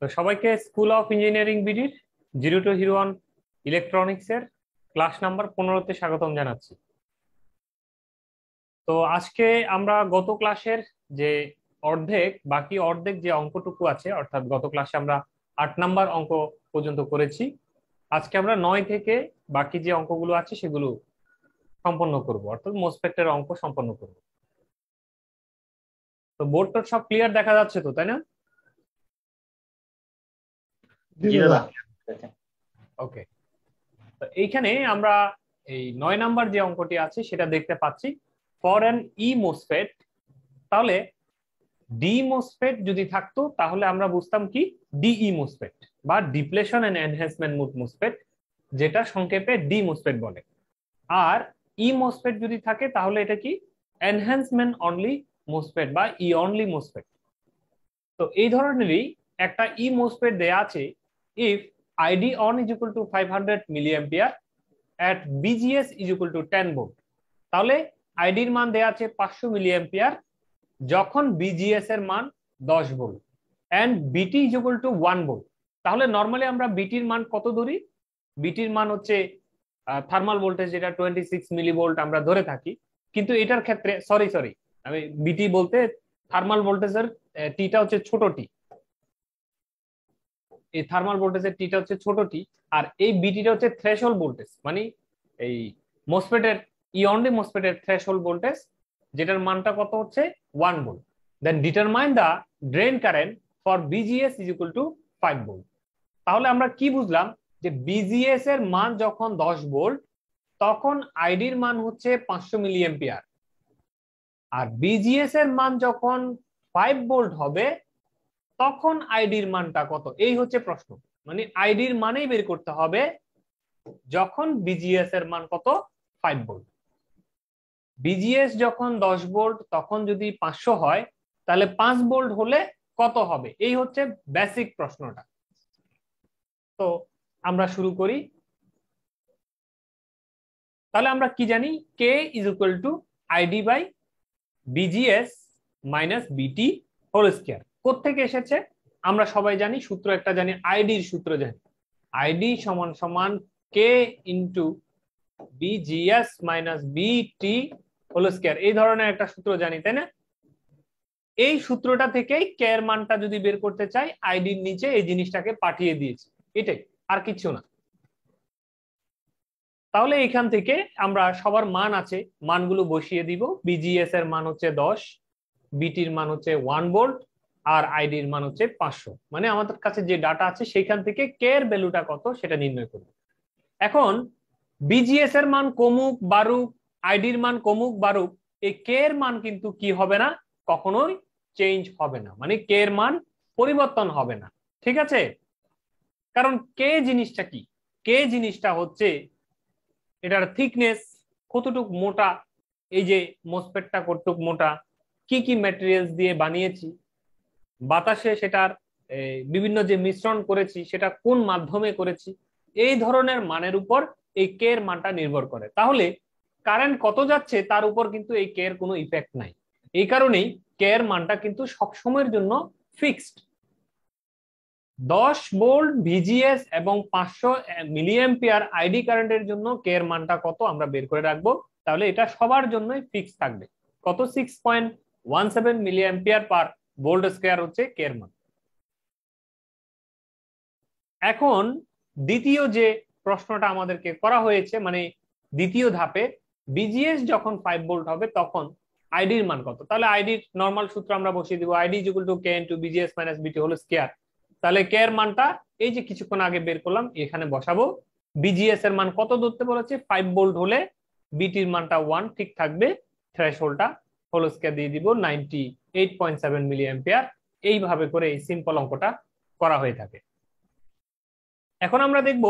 তো সবাইকে school of engineering বিডির 0 to Hero ইলেকট্রনিক্স এর ক্লাস নাম্বার 15-তে স্বাগতম জানাচ্ছি। তো আজকে আমরা গত ক্লাসের যে বাকি অর্ধেক যে অঙ্কটুকু আছে, অর্থাৎ গত ক্লাসে আমরা 8 নাম্বার অঙ্ক পর্যন্ত করেছি। আজকে আমরা 9 থেকে বাকি যে অঙ্কগুলো আছে সেগুলো সম্পন্ন করব, অর্থাৎ মোসফেটের অঙ্ক সম্পন্ন করব। তো বোর্ডটা সব ক্লিয়ার দেখা যাচ্ছে তো, তাই না? ওকে, তো এইখানে আমরা এই 9 নাম্বার যে অঙ্কটি আছে সেটা দেখতে পাচ্ছি। ফর অ্যান ই মোসফেট, তাহলে ডি মোসফেট যদি থাকতো তাহলে আমরা বুঝতাম কি ডিই মোসফেট বা depletion and enhancement mode MOSFET, যেটা সংক্ষেপে ডি মোসফেট বলে। আর ই মোসফেট যদি থাকে তাহলে এটা কি এনহ্যান্সমেন্ট অনলি মোসফেট বা ই অনলি মোসফেট। তো এই ধরনেরই একটা ই মোসফেট দেয়া আছে। If ID on is equal to 500 milliampere at BGS is equal to 10 volt, তাহলে ID এর মান দেয়া আছে 500 মিলিঅ্যাম্পিয়ার যখন BGS এর মান 10 volt and BT is equal to 1 volt. তাহলে নরমালি আমরা BT এর মান কত ধরি? BT এর মান হচ্ছে থার্মাল ভোল্টেজ, যেটা 26 মিলিভোল্ট আমরা ধরে থাকি। কিন্তু এটার ক্ষেত্রে সরি আমি BT বলতে থার্মাল ভোল্টেজের টিটা হচ্ছে ছোট টি, এই থার্মাল ভোল্টেজের টিটা হচ্ছে ছোট টি, আর এই বিটিটা হচ্ছে থ্রেশহোল্ড ভোল্টেজ, মানে এই মোসফেটের ই অনলি মোসফেটের থ্রেশহোল্ড ভোল্টেজ, যেটার মানটা কত হচ্ছে 1 volt. Then determine the drain current for BGS is equal to 5 volt. তাহলে আমরা কি বুঝলাম যে বিজিএস এর মান যখন 10 ভোল্ট তখন আইডির মান হচ্ছে 500 মিলিঅ্যাম্পিয়ার, আর বিজিএস এর মান যখন 5 ভোল্ট হবে তখন আইডির মানটা কত, এই হচ্ছে প্রশ্ন। মানে আইডির মানেই বের করতে হবে যখন বিজিএস এর মান কত 5 ভোল্ট। বিজিএস যখন 10 ভোল্ট তখন যদি 500 হয় তাহলে 5 ভোল্ট হলে কত হবে, এই হচ্ছে বেসিক প্রশ্নটা। তো আমরা শুরু করি। তাহলে আমরা কি জানি, K is equal to ID by VGS minus বিটি হোল স্কয়ার। কোত্থেকে এসেছে আমরা সবাই জানি, সূত্র একটা জানি, আইডির সূত্র জানি। আইডি সমান সমান কে ইন্টু বিজিএস মাইনাস বিটি হোল স্কয়ার, এই ধরনের একটা সূত্র জানি, তাই না? এই সূত্রটা থেকেই কে এর মানটা যদি বের করতে চাই আইডির নিচে এই জিনিসটাকে পাঠিয়ে দিয়েছি, এটাই, আর কিছু না। তাহলে এখান থেকে আমরা সবার মান আছে, মানগুলো বসিয়ে দিব। বিজিএস এর মান হচ্ছে 10, বিটির মান হচ্ছে 1 ভোল্ট, আর আইডির মান হচ্ছে 500। মানে আমাদের কাছে যে ডাটা আছে সেখান থেকে কে এর ভ্যালুটা কত সেটা নির্ণয় করব। এখন বিজিএস এর মান কমুক বাড়ুক, আইডির মান কমুক বাড়ুক, এই কে এর মান কিন্তু কি হবে না, কখনোই চেঞ্জ হবে না, মানে কে এর মান পরিবর্তন হবে না। ঠিক আছে? কারণ কে জিনিসটা কি, কে জিনিসটা হচ্ছে এটার থিকনেস, কতটুক মোটা, এই যে মোসফেটটা কতটুক মোটা, কি কি ম্যাটেরিয়ালস দিয়ে বানিয়েছি, বাতাসে সেটার বিভিন্ন যে মিশ্রণ করেছি সেটা কোন মাধ্যমে করেছি, এই ধরনের মানের উপর এই কে এর মানটা নির্ভর করে। তাহলে কারেন্ট কত যাচ্ছে তার উপর কিন্তু এই কে এর কোনো ইফেক্ট নাই। এই কারণেই কে এর মানটা কিন্তু সবসময়ের জন্য ফিক্সড। 10 ভোল্ট ভিজিএস এবং 500 মিলিঅ্যাম্পিয়ার আইডি কারেন্টের জন্য কে এর মানটা কত আমরা বের করে রাখবো। তাহলে এটা সবার জন্যই ফিক্স থাকবে। কত? 6.17 মিলিঅ্যাম্পিয়ার পার ভোল্ট স্কয়ার হচ্ছে কে এর মান। এখন দ্বিতীয় যে প্রশ্নটা আমাদেরকে করা হয়েছে, মানে দ্বিতীয় ধাপে বিজিএস যখন 5 ভোল্ট হবে তখন আইডির মান কত। তাহলে আইডির নরমাল সূত্র আমরা বসিয়ে দিব, ID is equal two K into BGS minus বিটি হোল স্কয়ার। তাহলে কে এর মানটা এই যে কিছুক্ষণ আগে বের করলাম এখানে বসাবো। বিজিএস এর মান কত ধরতে বলেছে? 5 ভোল্ট হলে বিটির মানটা 1 ঠিক থাকবে, থ্রেশহোল্ডটা হোল স্কয়ার দিয়ে দিব 98.7 মিলিঅ্যাম্পিয়ার। এইভাবে করে এই সিম্পল অঙ্কটা করা হয়ে থাকে। এখন আমরা দেখব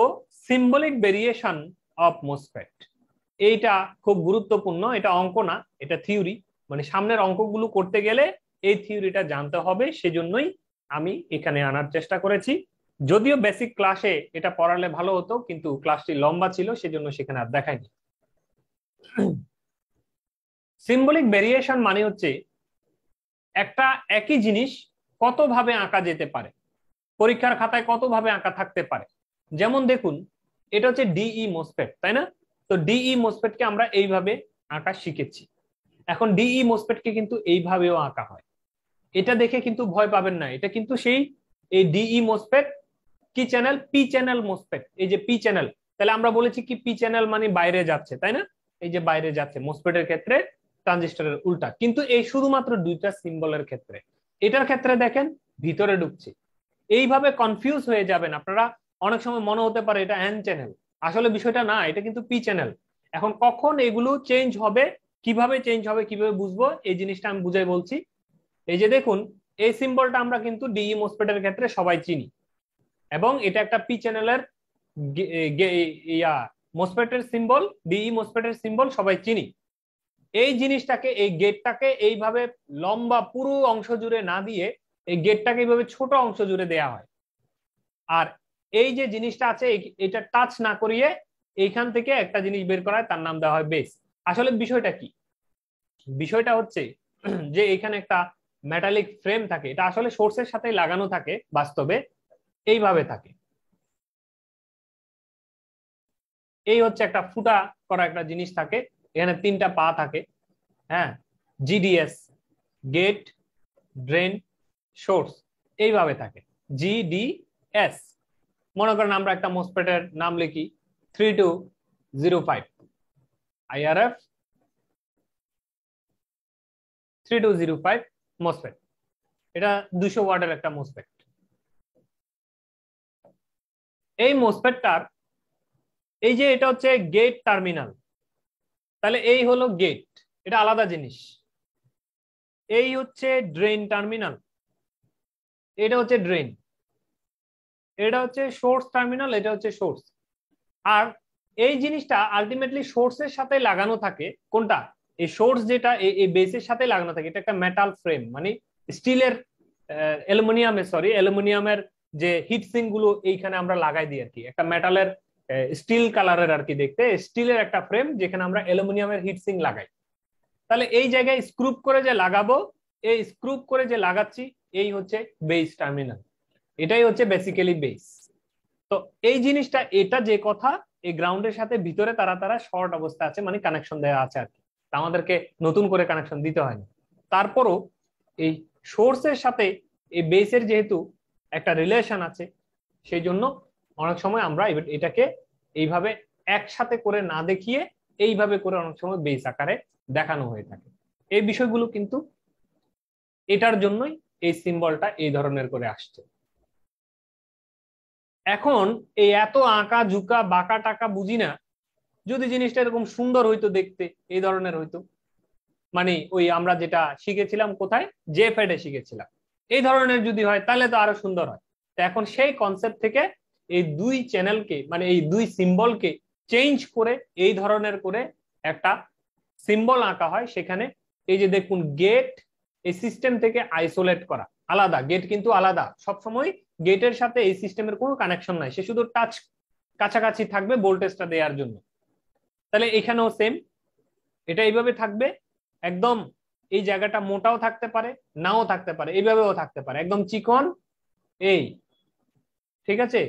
সিম্বলিক ভেরিয়েশন অফ মোসফেট। এইটা খুব গুরুত্বপূর্ণ, এটা অঙ্ক না, এটা থিওরি। মানে সামনের অঙ্কগুলো করতে গেলে এই থিওরিটা জানতে হবে, সেজন্যই আমি এখানে আনার চেষ্টা করেছি। যদিও বেসিক ক্লাসে এটা পড়ালে ভালো হতো, কিন্তু ক্লাসটি লম্বা ছিল সেজন্য সেখানে আর দেখাইনি। সিম্বলিক ভেরিয়েশন মানে হচ্ছে একটা একই জিনিস কত ভাবে আঁকা যেতে পারে, পরীক্ষার খাতায় কত ভাবে আঁকা থাকতে পারে। যেমন দেখুন, এটা হচ্ছে ডিই মোসফেট, তাই না? তো ডিই মোসফেট কে আমরা এইভাবে আঁকা শিখেছি। এখন ডিই মোসফেট কে কিন্তু এইভাবেও আঁকা হয়। এটা দেখে কিন্তু ভয় পাবেন না, এটা কিন্তু সেই এই ডিই মোসফেট কি চ্যানেল, পি চ্যানেল মোসফেট। এই যে পি চ্যানেল, তাহলে আমরা বলেছি কি পি চ্যানেল মানে বাইরে যাচ্ছে, তাই না? এই যে বাইরে যাচ্ছে মোসফেটের ক্ষেত্রে ট্রানজিস্টরের উল্টা, কিন্তু এই শুধুমাত্র দুইটা সিম্বলের ক্ষেত্রে। এটার ক্ষেত্রে দেখেন ভিতরে ঢুকছে। এইভাবে কনফিউজ হয়ে যাবেন আপনারা। অনেক সময় মনে হতে পারে এটা এন চ্যানেল, আসলে বিষয়টা না, এটা কিন্তু পি চ্যানেল। এখন কখন এগুলো চেঞ্জ হবে, কিভাবে চেঞ্জ হবে, কিভাবে বুঝবো, এই জিনিসটা আমি বুঝাই বলছি। এই যে দেখুন, এই সিম্বলটা আমরা কিন্তু ডিই মোসফেটের ক্ষেত্রে সবাই চিনি, এবং এটা একটা পি চ্যানেলের ইয়া মোসফেটের সিম্বল, ডিই মোসফেটের সিম্বল সবাই চিনি। এই জিনিসটাকে, এই গেটটাকে এইভাবে লম্বা পুরো অংশ জুড়ে না দিয়ে এই গেটটাকে এইভাবে ছোট অংশ জুড়ে দেয়া হয়। আর এই যে জিনিসটা আছে এটা টাচ না করিয়ে এইখান থেকে একটা জিনিস বের করা হয়, তার নাম দেওয়া হয় বেস। আসলে বিষয়টা কি, বিষয়টা হচ্ছে যে এখানে একটা মেটালিক ফ্রেম থাকে, এটা আসলে সোর্সের সাথে লাগানো থাকে, বাস্তবে এইভাবে থাকে। এই হচ্ছে একটা ফুটা করা একটা জিনিস থাকে, এখানে তিনটা পা থাকে। হ্যাঁ, জিডিএস, গেট, ড্রেন, সোর্স, এইভাবে থাকে জিডিএস। মনে করেন আমরা একটা মোসফেটের নাম লিখি 3205 আইআরএফ 3205 মোসফেট। এটা 200 ওয়াটের একটা মোসফেট। এই মোসফেটটার এই যে এটা হচ্ছে গেট টার্মিনাল, তাহলে এই হলো গেট, এটা আলাদা জিনিস। এই হচ্ছে ড্রেন টার্মিনাল, এটা হচ্ছে ড্রেন। এটা হচ্ছে সোর্স টার্মিনাল, এটা হচ্ছে সোর্স। আর এই জিনিসটা আলটিমেটলি সোর্সের সাথে লাগানো থাকে। কোনটা? এই সোর্স যেটা এই বেসের সাথে লাগানো থাকে, এটা একটা মেটাল ফ্রেম, মানে স্টিলের, অ্যালুমিনিয়ামের যে হিট সিঙ্ক গুলো এইখানে আমরা লাগাই দিই আর কি, একটা মেটালের স্টিল কালারের আর কি দেখতে, স্টিলের একটা ফ্রেম যেখানে আমরা অ্যালুমিনিয়ামের হিট সিঙ্ক লাগাই। তাহলে এই জায়গায় স্ক্রুপ করে যে লাগাবো, এই স্ক্রুপ করে যে লাগাচ্ছি, এই হচ্ছে বেস টার্মিনাল। এটাই হচ্ছে বেসিক্যালি বেস। তো এই জিনিসটা, এটা যে কথা, এই গ্রাউন্ডের সাথে ভিতরে তারা তারা শর্ট অবস্থা আছে, মানে কানেকশন দেওয়া আছে আর কি, আমাদেরকে নতুন করে কানেকশন দিতে হয়নি। তারপরও এই সোর্সের সাথে এই বেসের যেহেতু একটা রিলেশন আছে, সেই জন্য অনেক সময় আমরা এটাকে এইভাবে একসাথে করে না দেখিয়ে এইভাবে করে অনেক সময় বেস আকারে দেখানো হয়ে থাকে। এই বিষয়গুলো কিন্তু এটার জন্যই এই সিম্বলটা এই ধরনের করে আসছে। এখন এই এত আঁকা ঝুঁকা বাঁকা টাকা বুঝি না, যদি জিনিসটা এরকম সুন্দর হইতো দেখতে, এই ধরনের হইতো, মানে ওই আমরা যেটা শিখেছিলাম কোথায়, জে ফেডে শিখেছিলাম, এই ধরনের যদি হয় তাহলে তো আরো সুন্দর হয়। তো এখন সেই কনসেপ্ট থেকে এই দুই চ্যানেলকে, মানে এই দুই সিম্বলকে চেঞ্জ করে এই ধরনের করে একটা সিম্বল আঁকা হয়। সেখানে এই যে দেখুন গেট, এই সিস্টেম থেকে আইসোলেট করা, আলাদা গেট, কিন্তু আলাদা সবসময়। গেটের সাথে এই সিস্টেমের কোনো কানেকশন নাই, সে শুধু টাচ কাছাকাছি থাকবে ভোল্টেজটা দেওয়ার জন্য। তাহলে এখানেও সেম, এটা এইভাবে থাকবে একদম। এই জায়গাটা মোটাও থাকতে পারে, নাও থাকতে পারে, এইভাবেও থাকতে পারে, একদম চিকন। এই ঠিক আছে,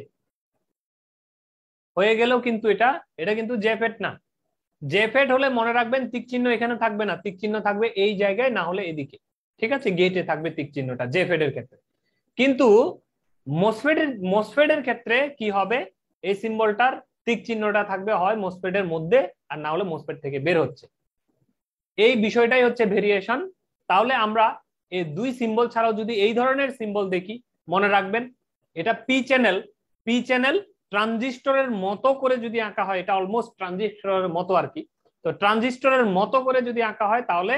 হয়ে গেলেও কিন্তু এটা এটা কিন্তু জেফেট না। জেফেট হলে মনে রাখবেন টিক চিহ্ন এখানে থাকবে না, টিক চিহ্ন থাকবে এই জায়গায়, না হলে এদিকে। ঠিক আছে, গেটে থাকবে টিক চিহ্নটা জেফেট এর ক্ষেত্রে। কিন্তু মোসফেটের ক্ষেত্রে কি হবে, এই সিম্বলটার টিক চিহ্নটা থাকবে হয় মোসফেটের মধ্যে, আর না হলে মোসফেট থেকে বের হচ্ছে। এই বিষয়টাই হচ্ছে ভেরিয়েশন। তাহলে আমরা এই দুই সিম্বল ছাড়াও যদি এই ধরনের সিম্বল দেখি, মনে রাখবেন এটা পি চ্যানেল। পি চ্যানেল ট্রানজিস্টরের মতো করে যদি আঁকা হয়, এটা অলমোস্ট ট্রানজিস্টরের মতো আর কি। তো ট্রানজিস্টরের মতো করে যদি আঁকা হয়, তাহলে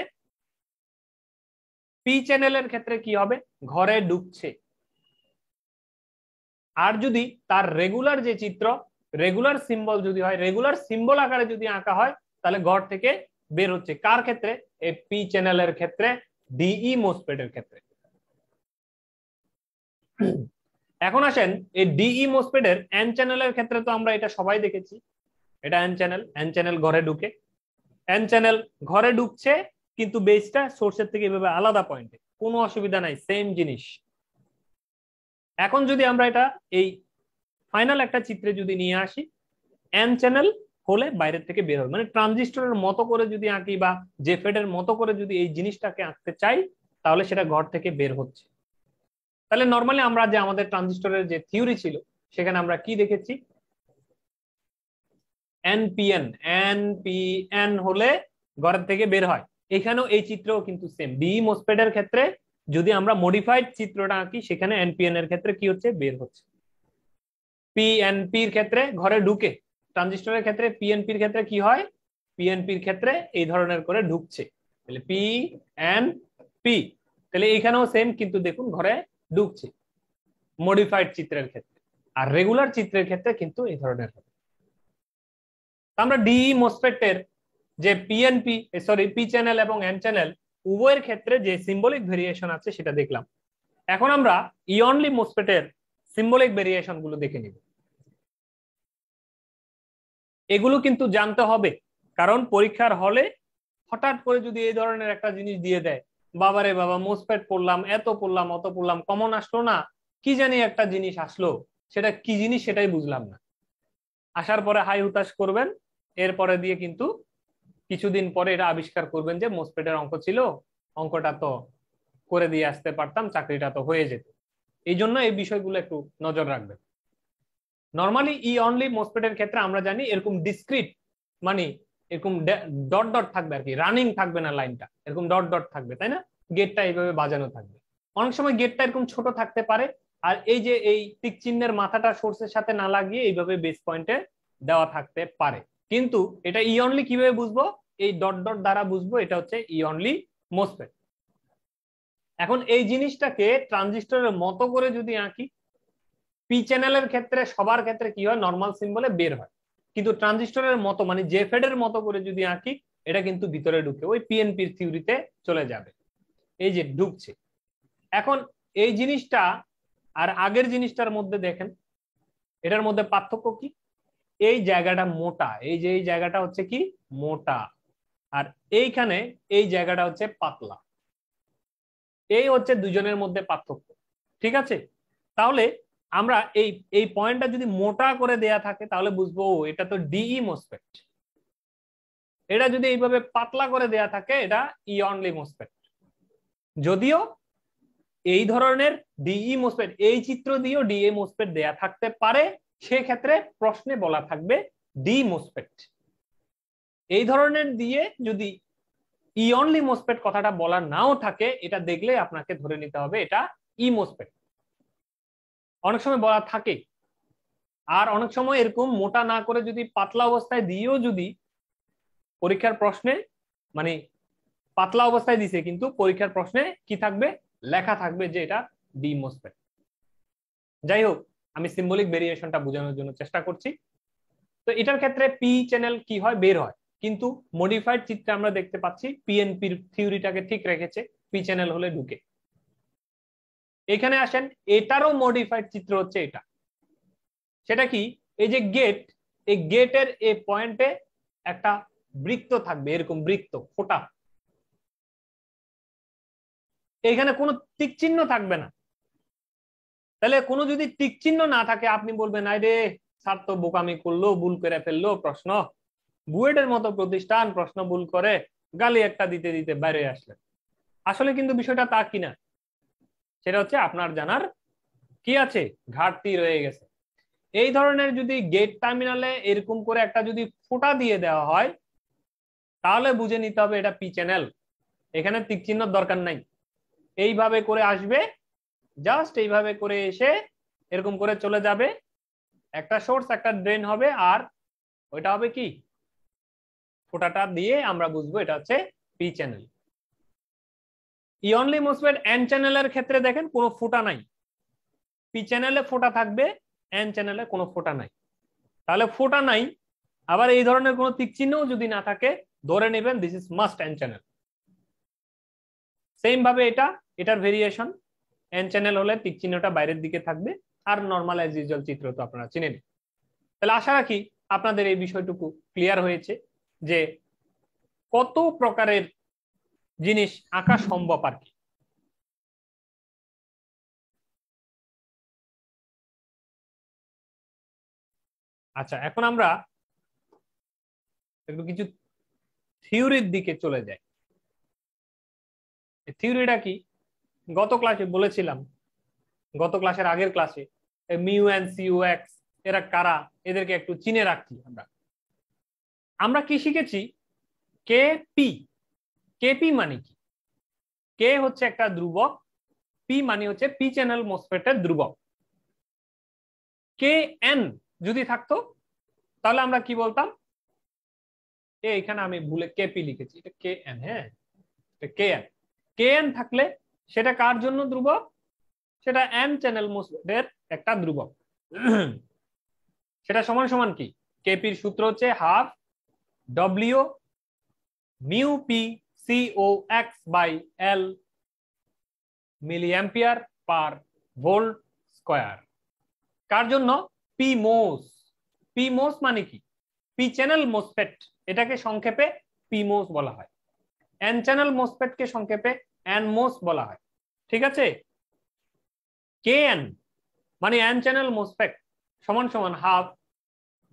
পি চ্যানেলের ক্ষেত্রে কি হবে, ঘরে ঢুকছে। আর যদি তার রেগুলার যে চিত্র, রেগুলার সিম্বল যদি হয়, রেগুলার সিম্বল আকারে যদি আঁকা হয়, তাহলে ঘর থেকে বের হচ্ছে। কার ক্ষেত্রে? এই পি চ্যানেলের ক্ষেত্রে, ডিই মোসফেটের ক্ষেত্রে। এখন আসেন এই ডিই মোসফেটের এন চ্যানেলের ক্ষেত্রে, তো আমরা এটা সবাই দেখেছি, এটা এন চ্যানেল। এন চ্যানেল ঘরে ঢুকে, এন চ্যানেল ঘরে ঢুকছে, কিন্তু বেসটা সোর্সের থেকে এভাবে আলাদা পয়েন্টে, কোনো অসুবিধা নাই, সেম জিনিস। এখন যদি আমরা এটা এই ফাইনাল একটা চিত্রে যদি নিয়ে আসি, এন চ্যানেল হলে বাইরের থেকে বের হবে, মানে ট্রানজিস্টরের মতো করে যদি আঁকি বা জেফেড এর মতো করে যদি এই জিনিসটাকে আঁকতে চাই, তাহলে সেটা ঘর থেকে বের হচ্ছে। তাহলে নর্মালি আমরা যে আমাদের ট্রানজিস্টরের যে থিওরি ছিল সেখানে আমরা কি দেখেছি, এনপিএন, এনপিএন হলে ঘরের থেকে বের হয়। এখানেও এই চিত্রও কিন্তু সেম, ডিই মোসফেট এর ক্ষেত্রে যদি আমরা মডিফাইড চিত্রটা আঁকি সেখানে এনপিএন এর ক্ষেত্রে কি হচ্ছে, বের হচ্ছে। পিএনপির ক্ষেত্রে ঘরে ঢুকে, ট্রানজিস্টরের ক্ষেত্রে পিএনপির ক্ষেত্রে কি হয়, পিএনপির ক্ষেত্রে এই ধরনের করে ঢুকছে, তাহলে পি এন পি। তাহলে এখানেও সেম, কিন্তু দেখুন ঘরে ঢুকছে মডিফাইড চিত্রের ক্ষেত্রে, আর রেগুলার চিত্রের ক্ষেত্রে কিন্তু এই ধরনের হবে। আমরা ডিই মোসফেটের যে পিএনপি সরি পি চ্যানেল এবং এন চ্যানেল উভয়ের ক্ষেত্রে যে সিম্বলিক ভেরিয়েশন আছে সেটা দেখলাম। এখন আমরা ইয়নলি মোসফেটের সিম্বলিক ভেরিয়েশন গুলো দেখে নিব। এগুলো কিন্তু জানতে হবে, কারণ পরীক্ষার হলে হঠাৎ করে যদি এই ধরনের একটা জিনিস দিয়ে দেয়, বাবারে বাবা মোসফেট পড়লাম, এত পড়লাম, অত পড়লাম, কমন আসলো না, কি জানি একটা জিনিস আসলো, সেটা কি জিনিস সেটাই বুঝলাম না। আসার পরে হাই হুতাশ করবেন, এরপরে দিয়ে কিন্তু কিছুদিন পরে এটা আবিষ্কার করবেন যে মোসফেটের অঙ্ক ছিল, অঙ্কটা তো করে দিয়ে আসতে পারতাম, চাকরিটা তো হয়ে যেত। এই জন্য এই বিষয়গুলো একটু নজর রাখবেন। নর্মালি ই অনলি মোসফেটের ক্ষেত্রে আমরা জানি এরকম ডিসক্রিট, মানে এরকম ডট ডট থাকবে আর কি, রানিং থাকবে না লাইনটা, এরকম ডট ডট থাকবে, তাই না? গেটটা এইভাবে বাজানো থাকবে। অনেক সময় গেটটা এরকম ছোট থাকতে পারে, আর এই যে এই টিক চিহ্নের মাথাটা সোর্সের সাথে না লাগিয়ে এইভাবে বেস পয়েন্টে দেওয়া থাকতে পারে। কিন্তু এটা ই অনলি কিভাবে বুঝবো, এই ডট ডট দ্বারা বুঝবো এটা হচ্ছে ই অনলি মোসফেট। এখন এই জিনিসটাকে ট্রানজিস্টরের মতো করে যদি আঁকি, পি চ্যানেলের ক্ষেত্রে সবার ক্ষেত্রে কি হয়, নর্মাল সিম্বলে বের হয়, কিন্তু ট্রানজিস্টরের মতো মানে জেফেড এর মতো করে যদি আঁকি, এটা কিন্তু ভিতরে ঢুকে ওই পিএনপির থিওরিতে চলে যাবে, এই যে ঢুকছে। এখন এই জিনিসটা আর আগের জিনিসটার মধ্যে দেখেন, এটার মধ্যে পার্থক্য কি, এই জায়গাটা মোটা, এই যে এই জায়গাটা হচ্ছে কি মোটা, আর এইখানে এই জায়গাটা হচ্ছে পাতলা, এই হচ্ছে দুজনের মধ্যে পার্থক্য। ঠিক আছে, তাহলে আমরা এই এই পয়েন্টটা যদি মোটা করে দেয়া থাকে তাহলে বুঝবো এটা তো ডিই মোসফেট, এটা যদি এইভাবে পাতলা করে দেয়া থাকে এটা ই অনলি মোসফেট। যদিও এই ধরনের ডিই মোসফেট এই চিত্র দিয়েও ডিই মোসফেট দেয়া থাকতে পারে, সেক্ষেত্রে প্রশ্নে বলা থাকবে ডি মোসফেট। এই ধরনের দিয়ে যদি ই অনলি মোসফেট কথাটা বলা নাও থাকে, এটা দেখলে আপনাকে ধরে নিতে হবে এটা ই মোসফেট। অনেক সময় বলা থাকে, আর অনেক সময় এরকম মোটা না করে যদি পাতলা অবস্থায় দিয়েও যদি পরীক্ষার প্রশ্নে, মানে পাতলা অবস্থায় দিছে কিন্তু পরীক্ষার প্রশ্নে কি থাকবে, লেখা থাকবে যে এটা ডি মোসফেট। যাই হোক, আমি সিম্বলিক ভেরিয়েশনটা বোঝানোর জন্য চেষ্টা করছি। তো এটার ক্ষেত্রে পি চ্যানেল কি হয়, বের হয়, কিন্তু মডিফাইড চিত্রে আমরা দেখতে পাচ্ছি পিএনপির থিওরিটাকে ঠিক রেখেছে, পি চ্যানেল হলে ঢুকে। এখানে আসেন, এটারও মডিফাইড চিত্র হচ্ছে এটা, সেটা কি, এই যে গেট, এই গেটের এই পয়েন্টে একটা বৃত্ত থাকবে, এরকম বৃত্ত ফোটা, এখানে কোনো টিক চিহ্ন থাকবে না। তাহলে কোনো যদি টিক চিহ্ন না থাকে, আপনি বলবেন আরে স্যার তো বোকামি করলো, ভুল করে ফেললো প্রশ্ন, বুয়েটের মতো প্রতিষ্ঠান প্রশ্ন ভুল করে, গালি একটা দিতে দিতে বাইরে আসলেন। আসলে কিন্তু বিষয়টা তা কিনা, সেটা হচ্ছে আপনার জানার কি আছে, ঘাটতি রয়ে গেছে। এই ধরনের যদি গেট টার্মিনালে এরকম করে একটা যদি ফোঁটা দিয়ে দেওয়া হয়, তাহলে বুঝে নিতে হবে এটা পি চ্যানেল, এখানে টিক চিহ্নের দরকার নাই। এইভাবে করে আসবে, জাস্ট এইভাবে করে এসে এরকম করে চলে যাবে, একটা সোর্স একটা ড্রেন হবে, আর ওইটা হবে কি, ফোঁটাটা দিয়ে আমরা বুঝবো এটা হচ্ছে পি চ্যানেল। ই অনলি মোসফেট এন চ্যানেলের ক্ষেত্রে দেখেন কোনো ফোঁটা নাই, পি চ্যানেলে ফোঁটা থাকবে, এন চ্যানেলে কোনো ফোঁটা নাই। তাহলে ফোঁটা নাই, আবার এই ধরনের কোনো টিক চিহ্নও যদি না থাকে, ধরে নেবেন this is must N channel. Same ভাবে এটা, এটার ভেরিয়েশন, এন চ্যানেল হলে টিক চিহ্নটা বাইরের দিকে থাকবে, আর নর্মাল অ্যাজ ইউজুয়াল চিত্র তো আপনারা চিনেন। তাহলে আশা রাখি আপনাদের এই বিষয়টুকু ক্লিয়ার হয়েছে যে কত প্রকারের জিনিস আঁকা সম্ভব আর কি। আচ্ছা, এখন আমরা একটু কিছু থিওরির দিকে চলে যাই। থিওরিটা কি? গত ক্লাসে বলেছিলাম, গত ক্লাসের আগের ক্লাসে মিউ এন সিউ এক্স এরা কারা, এদেরকে একটু চিনে রাখছি। আমরা কি শিখেছি? K P. কেপি মানে কি? কে হচ্ছে একটা ধ্রুবক, পি মানে হচ্ছে পি চ্যানেল মোসফেটের ধ্রুবক। কে এন যদি থাকতো তাহলে আমরা কি বলতাম? এখানে আমি ভুলে কেপি লিখেছি, এটা কে এন। হ্যাঁ, কে এন। কে এন থাকলে সেটা কার জন্য ধ্রুবক? সেটা এন চ্যানেল মোসফেটের একটা ধ্রুবক। সেটা সমান সমান কি? কেপির সূত্র হচ্ছে half W mu P CO X by L milli ampere per volt square. কার জন্য? পি মোস। পি মোস মানে কি? পি চ্যানেল মোসফেট, এটাকে সংক্ষেপে পি মোস বলা হয়। এন চ্যানেল মোসফেট কে সংক্ষেপে এন মোস বলা হয়। ঠিক আছে? কে এন মানে এন চ্যানেল মোসফেট সমান সমান half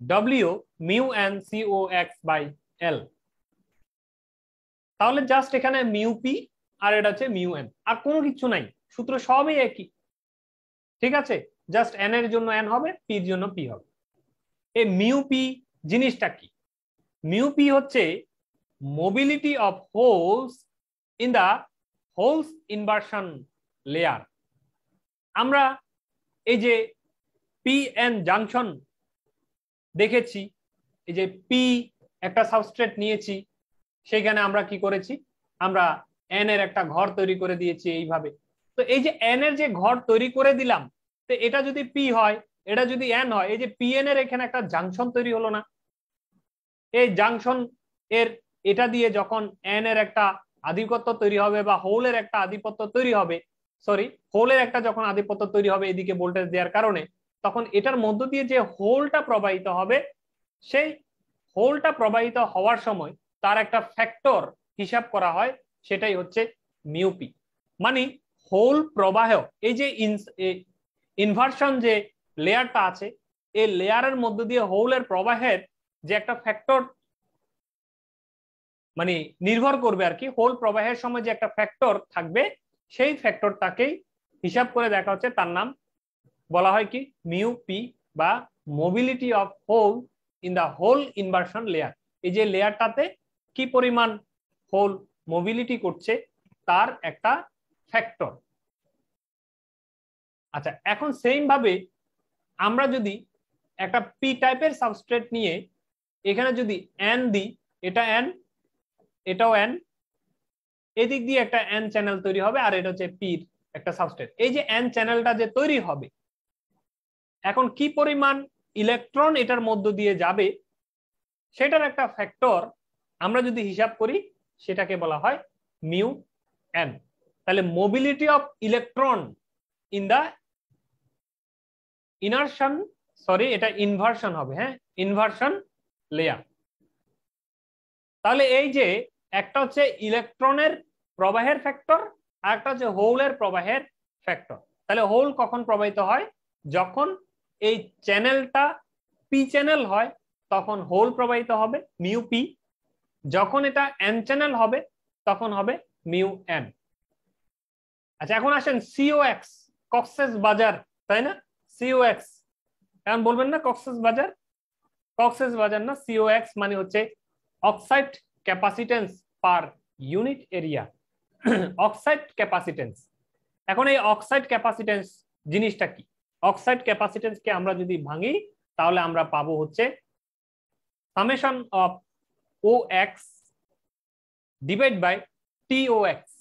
W mu N C O X by L. তাহলে জাস্ট এখানে মিউ পি আর এটা হচ্ছে মিউ এন, আর কোনো কিছু নাই, সূত্র সবই একই। ঠিক আছে? জাস্ট এন এর জন্য এন হবে, পি এর জন্য পি হবে। এই মিউ পি জিনিসটা কি? মিউ পি হচ্ছে mobility of holes in the holes inversion layer. আমরা এই যে পি এন জাংশন দেখেছি, এই যে পি একটা সাবস্ট্রেট নিয়েছি, সেখানে আমরা কি করেছি? আমরা এন এর একটা ঘর তৈরি করে দিয়েছি এইভাবে। তো এই যে এন এর যে ঘর তৈরি করে দিলাম, তো এটা যদি পি হয়, এটা যদি এন হয়, এই যে পি এন এর এখানে একটা জাংশন তৈরি হলো না? এই জাংশন এর এটা দিয়ে যখন এন এর একটা আধিপত্য তৈরি হবে বা হোলের একটা আধিপত্য তৈরি হবে, সরি হোলের একটা যখন আধিপত্য তৈরি হবে এদিকে ভোল্টেজ দেওয়ার কারণে, তখন এটার মধ্য দিয়ে যে হোলটা প্রবাহিত হবে, সেই হোলটা প্রবাহিত হওয়ার সময় তার একটা ফ্যাক্টর হিসাব করা হয়, সেটাই হচ্ছে মিউপি। মানে হোল প্রবাহ, এই যে ইনভার্সন যে লেয়ারটা আছে, এই লেয়ারের মধ্য দিয়ে হোলের প্রবাহের যে একটা ফ্যাক্টর মানে নির্ভর করবে আর কি, হোল প্রবাহের সময় যে একটা ফ্যাক্টর থাকবে, সেই ফ্যাক্টরটাকেই হিসাব করে দেখা হচ্ছে, তার নাম বলা হয় কি? মিউ পি, বা mobility of hole in the hole inversion layer. এই যে লেয়ারটাতে কি পরিমাণ হোল মোবিলিটি করছে তার একটা ফ্যাক্টর। আচ্ছা, এখন সেম ভাবে আমরা যদি একটা পি টাইপের সাবস্ট্রেট নিয়ে এখানে যদি এন দিই, এটা এন, এটাও এন, এদিক দিয়ে একটা এন চ্যানেল তৈরি হবে, আর এটা হচ্ছে পির একটা সাবস্ট্রেট। এই যে এন চ্যানেলটা যে তৈরি হবে, এখন কি পরিমাণ ইলেকট্রন এটার মধ্য দিয়ে যাবে সেটার একটা ফ্যাক্টর আমরা যদি হিসাব করি, সেটাকে বলা হয় মিউ এন। তাহলে mobility of electron in the insertion, sorry এটা ইনভার্সন হবে, হ্যাঁ ইনভার্সন লেয়ার। তাহলে এই যে একটা হচ্ছে ইলেকট্রনের প্রবাহের ফ্যাক্টর, আর একটা হচ্ছে হোলের প্রবাহের ফ্যাক্টর। তাহলে হোল কখন প্রবাহিত হয়? যখন এই চ্যানেলটা পি চ্যানেল হয় তখন হোল প্রবাহিত হবে মিউ পি, যখন এটা এন চ্যানেল হবে তখন হবে মিউ এন। আচ্ছা, এখন আসেন সিও এক্স, কক্সেস বাজার, তাই না? সিও এক্স এখন বলবেন না কক্সেস বাজার? কক্সেস বাজার না, সিও এক্স মানে হচ্ছে oxide capacitance per unit area. Oxide capacitance. এখন এই অক্সাইড ক্যাপাসিটেন্স জিনিসটা কি? অক্সাইড ক্যাপাসিটেন্স কে আমরা যদি ভাঙি তাহলে আমরা পাবো হচ্ছে summation of O X divide by TO X.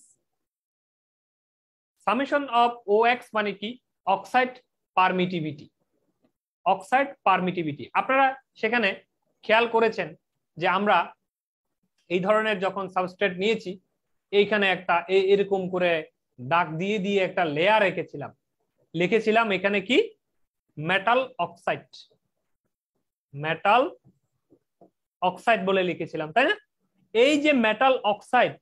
Summation of O X মানে কি? Oxide permittivity. অক্সাইড পারমিটিভিটি আপনারা সেখানে খেয়াল করেছেন যে আমরা এই ধরনের যখন সাবস্ট্রেট নিয়েছি, এইখানে একটা এরকম করে দাগ দিয়ে দিয়ে একটা লেয়ার লিখেছিলাম এখানে কি? মেটাল অক্সাইড, মেটাল অক্সাইড বলে লিখেছিলাম, তাই না? এই যে মেটাল অক্সাইড,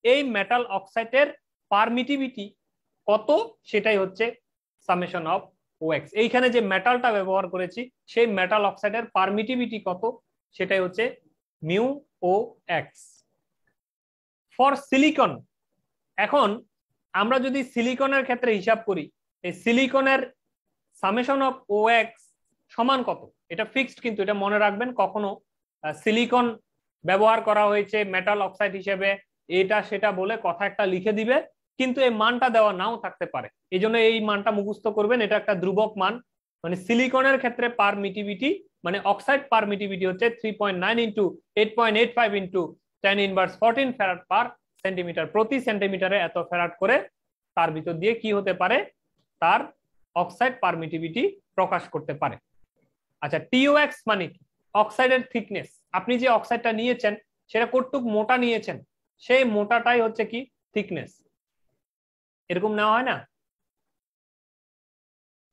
এই মেটাল অক্সাইডের পারমিটিভিটি কত, সেটাই হচ্ছে সামেশন অফ OX। এইখানে যে মেটালটা ব্যবহার করেছি সেই মেটাল অক্সাইডের পারমিটিভিটি কত, সেটাই হচ্ছে μOX। ফর সিলিকন, এখন আমরা যদি সিলিকনের ক্ষেত্রে হিসাব করি, এই সিলিকনের সামেশন অফ OX সমান কত, এটা ফিক্সড, কিন্তু এটা মনে রাখবেন, কখনো সিলিকন ব্যবহার করা হয়েছে মেটাল অক্সাইড হিসেবে এটা সেটা বলে কথা একটা লিখে দিবে, কিন্তু এই মানটা দেওয়া নাও থাকতে পারে। এই জন্য এই মানটা মুখস্থ করবেন, এটা একটা ধ্রুবক মান। মানে সিলিকনের ক্ষেত্রে পারমিটিভিটি মানে অক্সাইড পারমিটিভিটি হচ্ছে 3.9 ইন্টু 8.85 ইন্টু 10⁻14 ফ্যারাড পার সেন্টিমিটার। প্রতি সেন্টিমিটারে এত ফ্যারাড করে তার ভিতর দিয়ে কি হতে পারে, তার অক্সাইড পারমিটিভিটি প্রকাশ করতে পারে। আচ্ছা, TOX মানে কি? অক্সাইডের থিকনেস। আপনি যে অক্সাইডটা নিয়েছেন সেটা কতটুক মোটা নিয়েছেন, সেই মোটাটাই হচ্ছে কি থিকনেস। এরকম নেওয়া হয় না,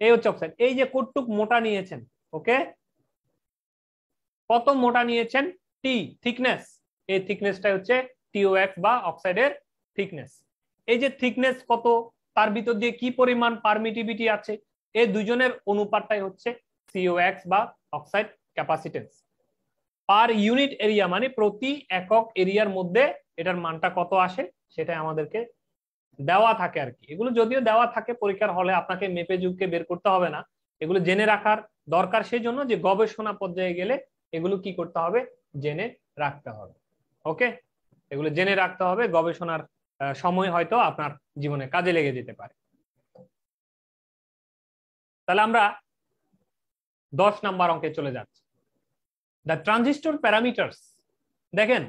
এই হচ্ছে অক্সাইড। এই যে কতটুক মোটা নিয়েছেন, ওকে, কত মোটা নিয়েছেন, টি থিকনেস, এই থিকনেসটাই হচ্ছে TOX বা অক্সাইডের থিকনেস। এই যে থিকনেস কত, তার ভিতর দিয়ে কি পরিমাণ পারমিটিভিটি আছে, এই দুজনের অনুপাতটাই হচ্ছে COX বা oxide capacitance. Per unit area মানে প্রতি একক এরিয়ার মধ্যে এটার মানটা কত আসে সেটাই আমাদেরকে দেওয়া থাকে আর কি। এগুলো যদিও দেওয়া থাকে পরীক্ষার হলে, আপনাকে মেপে যুগকে বের করতে হবে না, এগুলো জেনে রাখার দরকার সেই জন্য যে গবেষণা পর্যায়ে গেলে এগুলো কি করতে হবে, জেনে রাখতে হবে। ওকে, এগুলো জেনে রাখতে হবে, গবেষণার সময় হয়তো আপনার জীবনে কাজে লেগে যেতে পারে। তাহলে আমরা 10 নাম্বার অঙ্কে চলে যাচ্ছি। The transistor parameters. দেখেন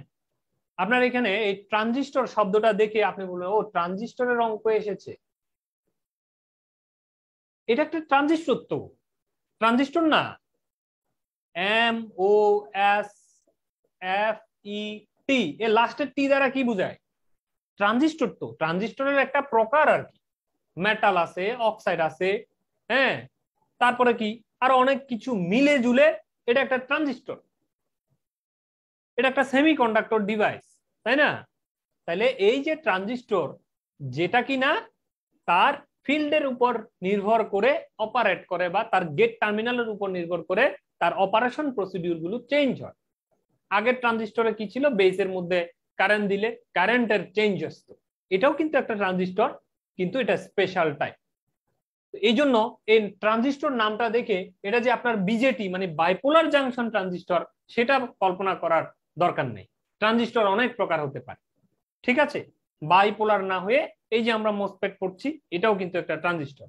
আপনার এখানে এই ট্রানজিস্টর শব্দটা দেখে আপনি বলবেন ও ট্রানজিস্টরের অঙ্ক এসেছে, এটা একটা ট্রানজিস্টর, তো ট্রানজিস্টর না, MOSFET এর লাস্টের টি দ্বারা কি বোঝায়, ট্রানজিস্টর। তো ট্রানজিস্টরের একটা প্রকার আর কি, মেটাল আছে, অক্সাইড আছে, হ্যাঁ, তারপরে কি আর অনেক কিছু মিলে জুলে এটা একটা ট্রানজিস্টর, এটা একটা সেমিকন্ডাক্টর ডিভাইস, তাই না? তাহলে এই যে ট্রানজিস্টর, যেটা কিনা তার ফিল্ডের উপর নির্ভর করে অপারেট করে বা তার গেট টার্মিনালের উপর নির্ভর করে তার অপারেশন প্রসিডিউর গুলো চেঞ্জ হয়। আগের ট্রানজিস্টরে কি ছিল, বেসের মধ্যে কারেন্ট দিলে কারেন্টের চেঞ্জ আসতো, এটাও কিন্তু একটা ট্রানজিস্টর, কিন্তু এটা স্পেশাল টাইপ। এই জন্য এই ট্রানজিস্টর নামটা দেখে এটা যে আপনার বিজেটি মানে বাইপোলার জাংশন ট্রানজিস্টর সেটা কল্পনা করার দরকার নেই। ট্রানজিস্টর অনেক প্রকার হতে পারে, ঠিক আছে, বাইপোলার না হয়ে এই যে আমরা মোসফেট পড়ছি এটাও কিন্তু একটা ট্রানজিস্টর।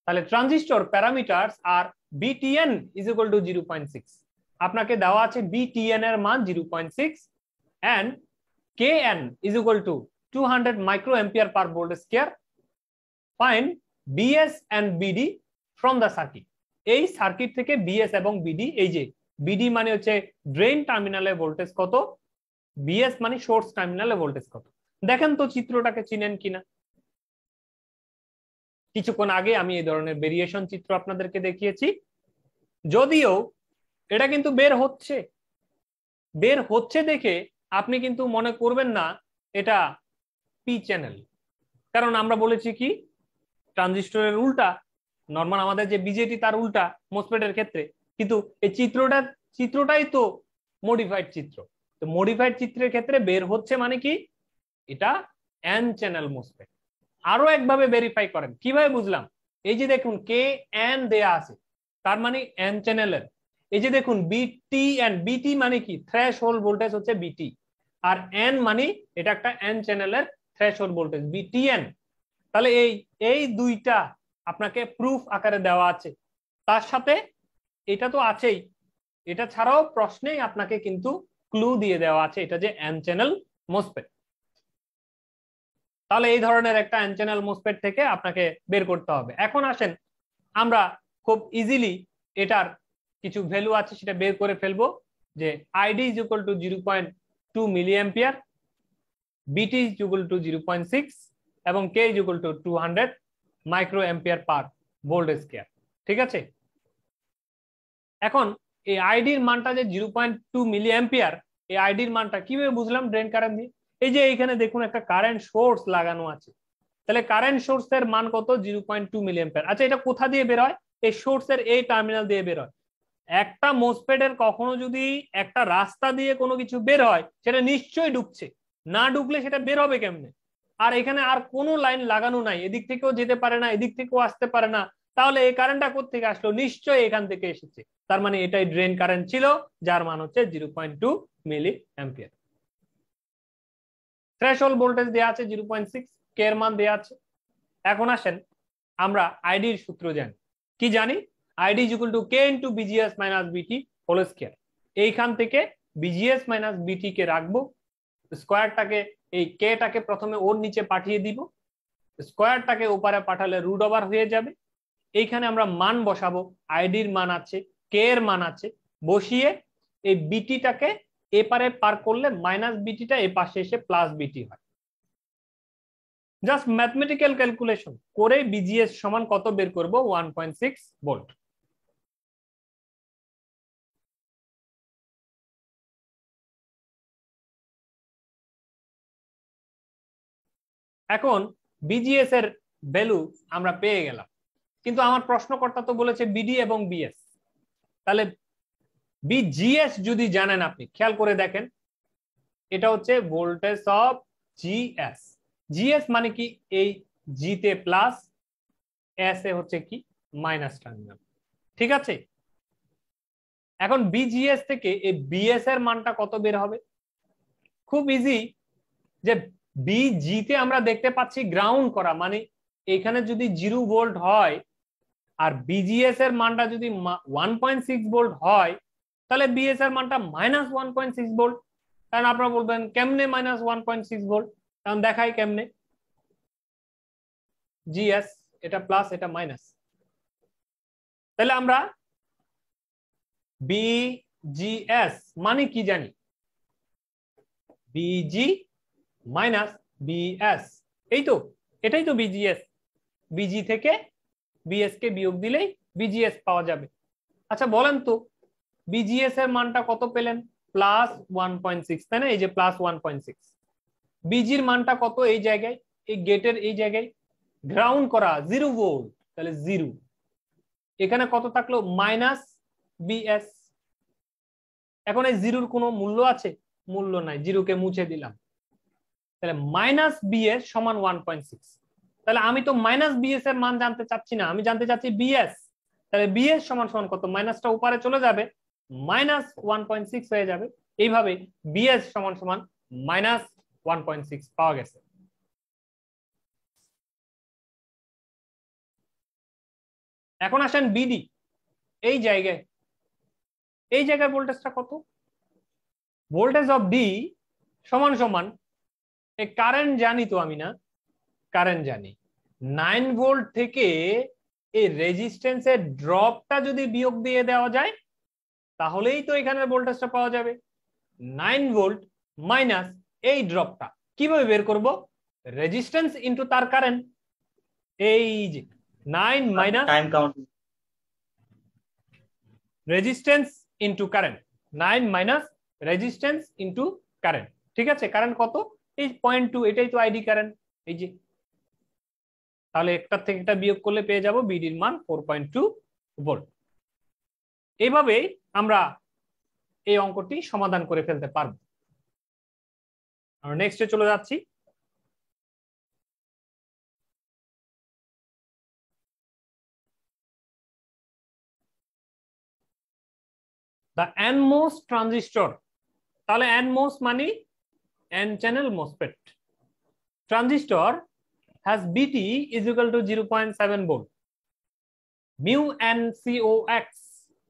তাহলে ট্রানজিস্টর প্যারামিটারস আর BTN ইজ ইকুয়াল টু 0.6। আপনাকে দেওয়া আছে BTN এর মান 0.6 and KN is equal two 200 microampere per volt square. Find BS and BD from the circuit. এই সার্কিট থেকে BS এবং BD, এই যে BD মানে হচ্ছে ড্রেন টার্মিনালে ভোল্টেজ কত, BS মানে সোর্স টার্মিনালে ভোল্টেজ কত। দেখেন তো চিত্রটাকে চিনেন কিনা। কিছুক্ষণ আগে আমি এই ধরনের ভেরিয়েশন চিত্র আপনাদেরকে দেখিয়েছি, যদিও এটা কিন্তু বের হচ্ছে দেখে আপনি কিন্তু মনে করবেন না এটা পি চ্যানেল, কারণ আমরা বলেছি কি ট্রানজিস্টরের উল্টা, নর্মাল আমাদের যে বিজেটি তার উল্টা মোসফেটের ক্ষেত্রে, কিন্তু এই চিত্রটাই তো মডিফাইড চিত্র। তো মডিফাইড চিত্রের ক্ষেত্রে বের হচ্ছে মানে কি এটা এন চ্যানেল মোসফেট। আরো একভাবে ভেরিফাই করেন, কিভাবে বুঝলাম, এই যে দেখুন কে এন দেয়া আছে, তার মানে এন চ্যানেলের। এই যে দেখুন বিটি মানে কি, থ্রেশ হোল্ড ভোল্টেজ হচ্ছে বিটি, আর এন মানে এটা একটা এন চ্যানেলের থ্রেশ হোল্ড ভোল্টেজ BTN। তাহলে এই দুইটা আপনাকে প্রুফ আকারে দেওয়া আছে, তার সাথে এটা তো আছেই, এটা ছাড়াও প্রশ্নেই আপনাকে কিন্তু ক্লু দিয়ে দেওয়া আছে এটা যে এন চ্যানেল মোসফেট। তাহলে এই ধরনের একটা এন চ্যানেল মোসফেট থেকে আপনাকে বের করতে হবে। এখন আসেন আমরা খুব ইজিলি এটার কিছু ভ্যালু আছে সেটা বের করে ফেলবো, যে ID is equal two 0.2 milliampere, BT is equal to 0.6 এবং K is equal two 200 microampere per volt square, ঠিক আছে। এখন এই আইডির মানটা যে 0.2 মিলিঅ্যাম্পিয়ার, এই আইডির মানটা কিভাবে বুঝলাম, ড্রেন কারেন্ট দিয়ে। এই যে এইখানে দেখুন একটা কারেন্ট সোর্স লাগানো আছে, তাহলে কারেন্ট সোর্সের মান কত, 0.2 মিলিঅ্যাম্পিয়ার। আচ্ছা, এটা কোথা দিয়ে বের হয়, এই সোর্স এর এই টার্মিনাল দিয়ে বের হয়। একটা মোসফেট এর কখনো যদি একটা রাস্তা দিয়ে কোনো কিছু বের হয় সেটা নিশ্চয়ই ঢুকছে, না ঢুকলে সেটা বের হবে কেমনে? আর এখানে আর কোনো লাইন লাগানো নাই, এদিক থেকেও যেতে পারে না, এদিক থেকেও আসতে পারে না, তাহলে এই কারেন্টটা কোত্থেকে আসলো? নিশ্চয়ই এখান থেকে এসেছে। তার মানে এটাই ড্রেন কারেন্ট ছিল, যার মান হচ্ছে 0.2 মিলি অ্যাম্পিয়ার। থ্রেশহোল্ড ভোল্টেজ দেওয়া আছে 0.6, কে এর মান দেওয়া আছে। এখন আসেন আমরা আইডির সূত্র জানি। কি জানি? ID is equal two K into BGS minus বিটি হোল স্কয়ার। এইখান থেকে বিজিএস মাইনাস বিটি কে রাখবো, স্কয়ারটাকে এই কে টাকে প্রথমে ওর নিচে পাঠিয়ে দিব, স্কয়ারটাকে উপরে পাঠালে রুট ওভার হয়ে যাবে। এইখানে আমরা মান বসাবো, আইডির মান আছে, কে এর মান আছে, বসিয়ে এই বিটিটাকে এপারে পার করলে মাইনাস বিটিটা এ পাশে এসে প্লাস বিটি হয়। জাস্ট ম্যাথমেটিক্যাল ক্যালকুলেশন করে বিজিএস সমান কত বের করব? 1.6 ভোল্ট। এখন বিজিএস এর ভ্যালু আমরা পেয়ে গেলাম, কিন্তু আমার প্রশ্নকর্তা তো বলেছে বিডি এবং বিএস। তাহলে বিজিএস যদি জানেন, আপনি খেয়াল করে দেখেন, এটা হচ্ছে ভোল্টেজ অফ জিএস। জিএস মানে কি? এই জিতে প্লাস, এস এ হচ্ছে কি মাইনাস টার্মিনাল, ঠিক আছে? এখন বিজিএস থেকে এই বিএস এর মানটা কত বের হবে? খুব ইজি, যে বিজি তে আমরা দেখতে পাচ্ছি গ্রাউন্ড করা, মানে এখানে যদি 0 ভোল্ট হয় আর বিজিএস এর মানটা যদি 1.6 ভোল্ট হয়, তাহলে বিএস এর মানটা মাইনাস 1.6 ভোল্ট। কারণ আপনারা বলবেন কেমনে মাইনাস 1.6 ভোল্ট? কারণ দেখাই কেমনে, জিএস এটা প্লাস এটা মাইনাস। তাহলে আমরা বিজিএস মানে কি জানি? বিজি মাইনাস বিএস, এই তো, এটাই তো বিজিএস। বিজি থেকে বিএস কে বিয়োগ দিলেই বিজিএস পাওয়া যাবে। আচ্ছা বলেন তো, বিজিএস এর মানটা কত পেলেন? প্লাস 1.6, তাই না? এই যে প্লাস 1.6। বিজির মানটা কত? এই জায়গায়, এই গেটের এই জায়গায় গ্রাউন্ড করা 0 ভোল্ট, তাহলে 0। এখানে কত থাকলো? Minus BS. এখন এই জিরোর কোনো মূল্য আছে? মূল্য নাই, জিরোকে মুছে দিলাম। তাহলে মাইনাস বিএস সমান 1.6। তাহলে আমি তো মাইনাস বিএস এর মান জানতে চাচ্ছি না, আমি জানতে চাচ্ছি বিএস। তাহলে বিএস সমান সমান কত? মাইনাসটা উপরে চলে যাবে, মাইনাস 1.6 হয়ে যাবে। এইভাবে বিএস সমান সমান মাইনাস 1.6 পাওয়া গেছে। এখন আসেন বিডি, এই জায়গায়, এই জায়গায় ভোল্টেজটা কত? ভোল্টেজ অফ ডি সমান সমান, এই কারেন্ট জানি তো আমি, না কারেন্ট জানি, 9 ভোল্ট থেকে এই রেজিস্ট্যান্সের ড্রপটা যদি বিয়োগ দিয়ে দেওয়া যায় তাহলেই তো এখানের ভোল্টেজটা পাওয়া যাবে। 9 ভোল্ট মাইনাস এই ড্রপটা কিভাবে বের করব? রেজিস্ট্যান্স ইনটু তার কারেন্ট। এই যে 9 minus time count, resistance into current, 9 minus resistance into current, ঠিক আছে? কারেন্ট কত? এই 0.2, এটাই তো আইডি কারেন্ট, এই যে। তাহলে একটার থেকে একটা বিয়োগ করলে পেয়ে যাব বিডির মান 4.2 ভোল্ট। এইভাবে আমরা এই অঙ্কটি সমাধান করে ফেলতে পারবো। আমরা নেক্সটে চলে যাচ্ছি। The NMOS ট্রানজিস্টর, তাহলে NMOS মানে N channel MOSFET transistor has BT is equal to 0.7 volt. Mu NCOX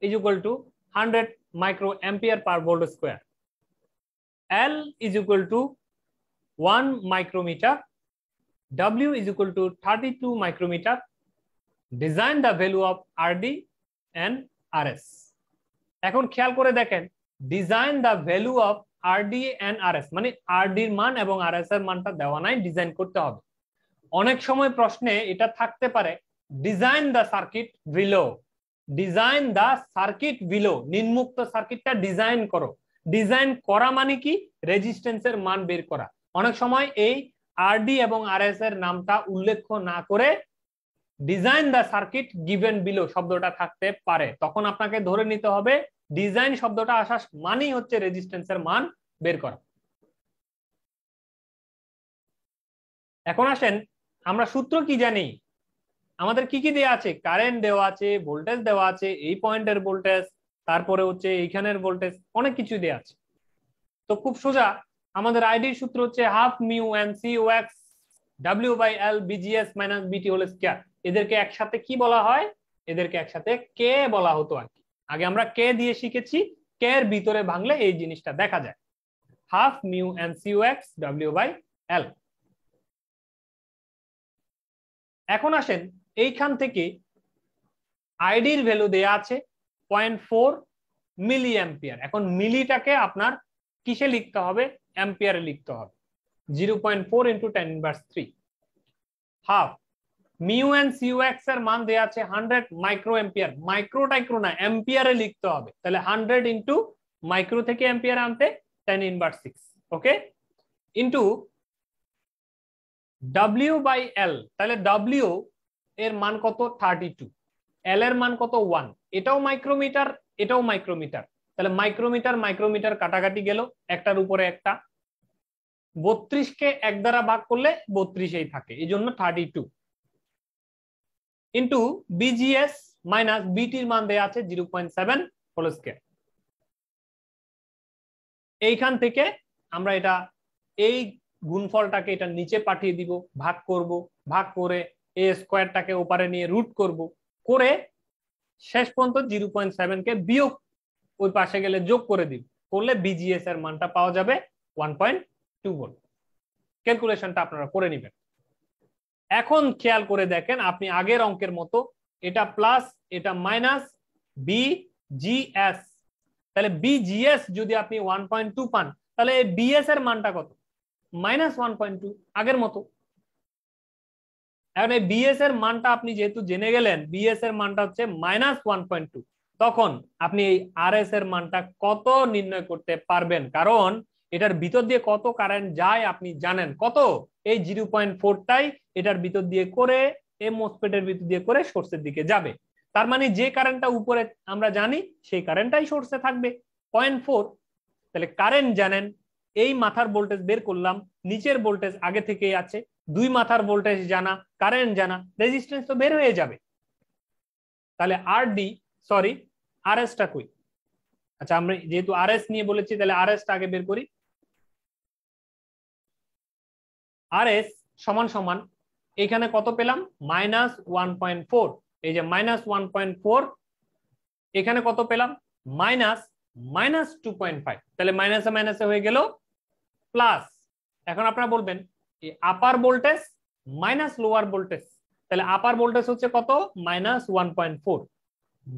is equal to 100 microampere per volt square. L is equal to 1 micrometer. W is equal to 32 micrometer. Design the value of RD and RS. এখন খেয়াল করে দেখেন, design the value of RD and RS মানে RD এর মান এবং RS এর মানটা দেওয়া নাই, ডিজাইন করতে হবে। অনেক সময় প্রশ্নে এটা থাকতে পারে, design the circuit below, design the circuit below, নিম্নোক্ত সার্কিটটা ডিজাইন করো। ডিজাইন করা মানে কি? রেজিস্ট্যান্সের মান বের করা। অনেক সময় এই আরডি এবং আরএস এর নামটা উল্লেখ না করে design the circuit given below শব্দটা থাকতে পারে, তখন আপনাকে ধরে নিতে হবে ডিজাইন শব্দটা আসা মানেই হচ্ছে রেজিস্ট্যান্সের মান বের করা। এখন আসেন আমরা সূত্র কি জানি, আমাদের কি কি দেওয়া আছে, কারেন্ট দেওয়া আছে, ভোল্টেজ দেওয়া আছে, এই পয়েন্টের ভোল্টেজ, তারপরে হচ্ছে এইখানের ভোল্টেজ, অনেক কিছু দেওয়া আছে। তো খুব সোজা, আমাদের আইডির সূত্র হচ্ছে half mu N C O X W by L BGS minus বিটি হোল স্কয়ার। এদেরকে একসাথে কি বলা হয়, এদেরকে একসাথে কে বলা হতো আর কি। আগে আমরা কে দিয়ে শিখেছি, কে এর ভিতরে ভাঙলে এই জিনিসটা দেখা যায়, half mu N C O X W by L. এখন আসেন এইখান থেকে আইডির ভ্যালু দেয়া আছে 0.4 মিলি অ্যাম্পিয়ার। এখন মিলিটাকে আপনার কিসে লিখতে হবে, অ্যাম্পিয়ারে লিখতে হবে। 0.4 into 10 inverse 3 half mu N C O X এর মান দেয়া আছে 100 মাইক্রো অ্যাম্পিয়ার, মাইক্রো টাইক্রো না, অ্যাম্পিয়ারে লিখতে হবে। তাহলে 100 ইন্টু মাইক্রো থেকে অ্যাম্পিয়ার আনতে 10 inverse 6, okay, into W by L. তাহলে W এর মান কত, 32, এল এর মান কত, 1, এটাও মাইক্রোমিটার এটাও মাইক্রোমিটার। তাহলে মাইক্রোমিটার মাইক্রোমিটার কাটাকাটি গেল, একটার উপরে একটা, 32 কে 1 দ্বারা ভাগ করলে 32 থাকে, এই জন্য 32 ইন্টু বিজিএস মাইনাস বিটির মান দেয়া আছে 0.7 হোল স্কয়ার। এইখান থেকে আমরা এটা এই গুণফলটাকে এটা নিচে পাঠিয়ে দিব, ভাগ করব, ভাগ করে এ স্কয়ারটাকে ওপারে নিয়ে রুট করব, করে শেষ পর্যন্ত 0.7 কে বিয়োগ ওই পাশে গেলে যোগ করে দিব, করলে বিজিএস এর মানটা পাওয়া যাবে 1.2 ভোল্ট। ক্যালকুলেশনটা আপনারা করে নেবেন। এখন খেয়াল করে দেখেন, আপনি আগের অঙ্কের মতো এটা প্লাস এটা মাইনাস বিজিএস, তাহলে বিজিএস যদি আপনি 1.2 পান, তাহলে বিএস এর মানটা কত, মাইনাস 1.2, আগের মতো। এখন এই বিএস এর মানটা আপনি যেহেতু জেনে গেলেন বিএস এর মানটা হচ্ছে মাইনাস 1.2, তখন আপনি এই আরএস এর মানটা কত নির্ণয় করতে পারবেন, কারণ এটার ভিতর দিয়ে কত কারেন্ট যায় আপনি জানেন, কত, এই 0.4টাই এটার ভিতর দিয়ে করে এই মোসফেটের ভিতর দিয়ে করে সোর্সের দিকে যাবে। তার মানে যে কারেন্টটা উপরে আমরা জানি সেই কারেন্টটাই সোর্সে থাকবে 0.4। তাহলে কারেন্ট জানেন, এই মাথার ভোল্টেজ বের করলাম, নিচের ভোল্টেজ আগে থেকেই আছে, দুই মাথার ভোল্টেজ জানা, কারেন্ট জানা, রেজিস্ট্যান্স তো বের হয়ে যাবে। তাহলে আরডি সরি আরএস টা কই, আচ্ছা আমরা যেহেতু আরএস নিয়ে বলেছি তাহলে আরএস টা আগে বের করি। আরএস সমান সমান এখানে কত পেলাম, মাইনাস 1.4, এই যে মাইনাস 1.4, এখানে কত পেলাম, মাইনাস মাইনাস 2.5, তাহলে মাইনাসে মাইনাসে হয়ে গেল প্লাস। এখন আপনারা বলবেন আপার ভোল্টেজ মাইনাস লোয়ার ভোল্টেজ, তাহলে আপার ভোল্টেজ হচ্ছে কত, মাইনাস 1.4,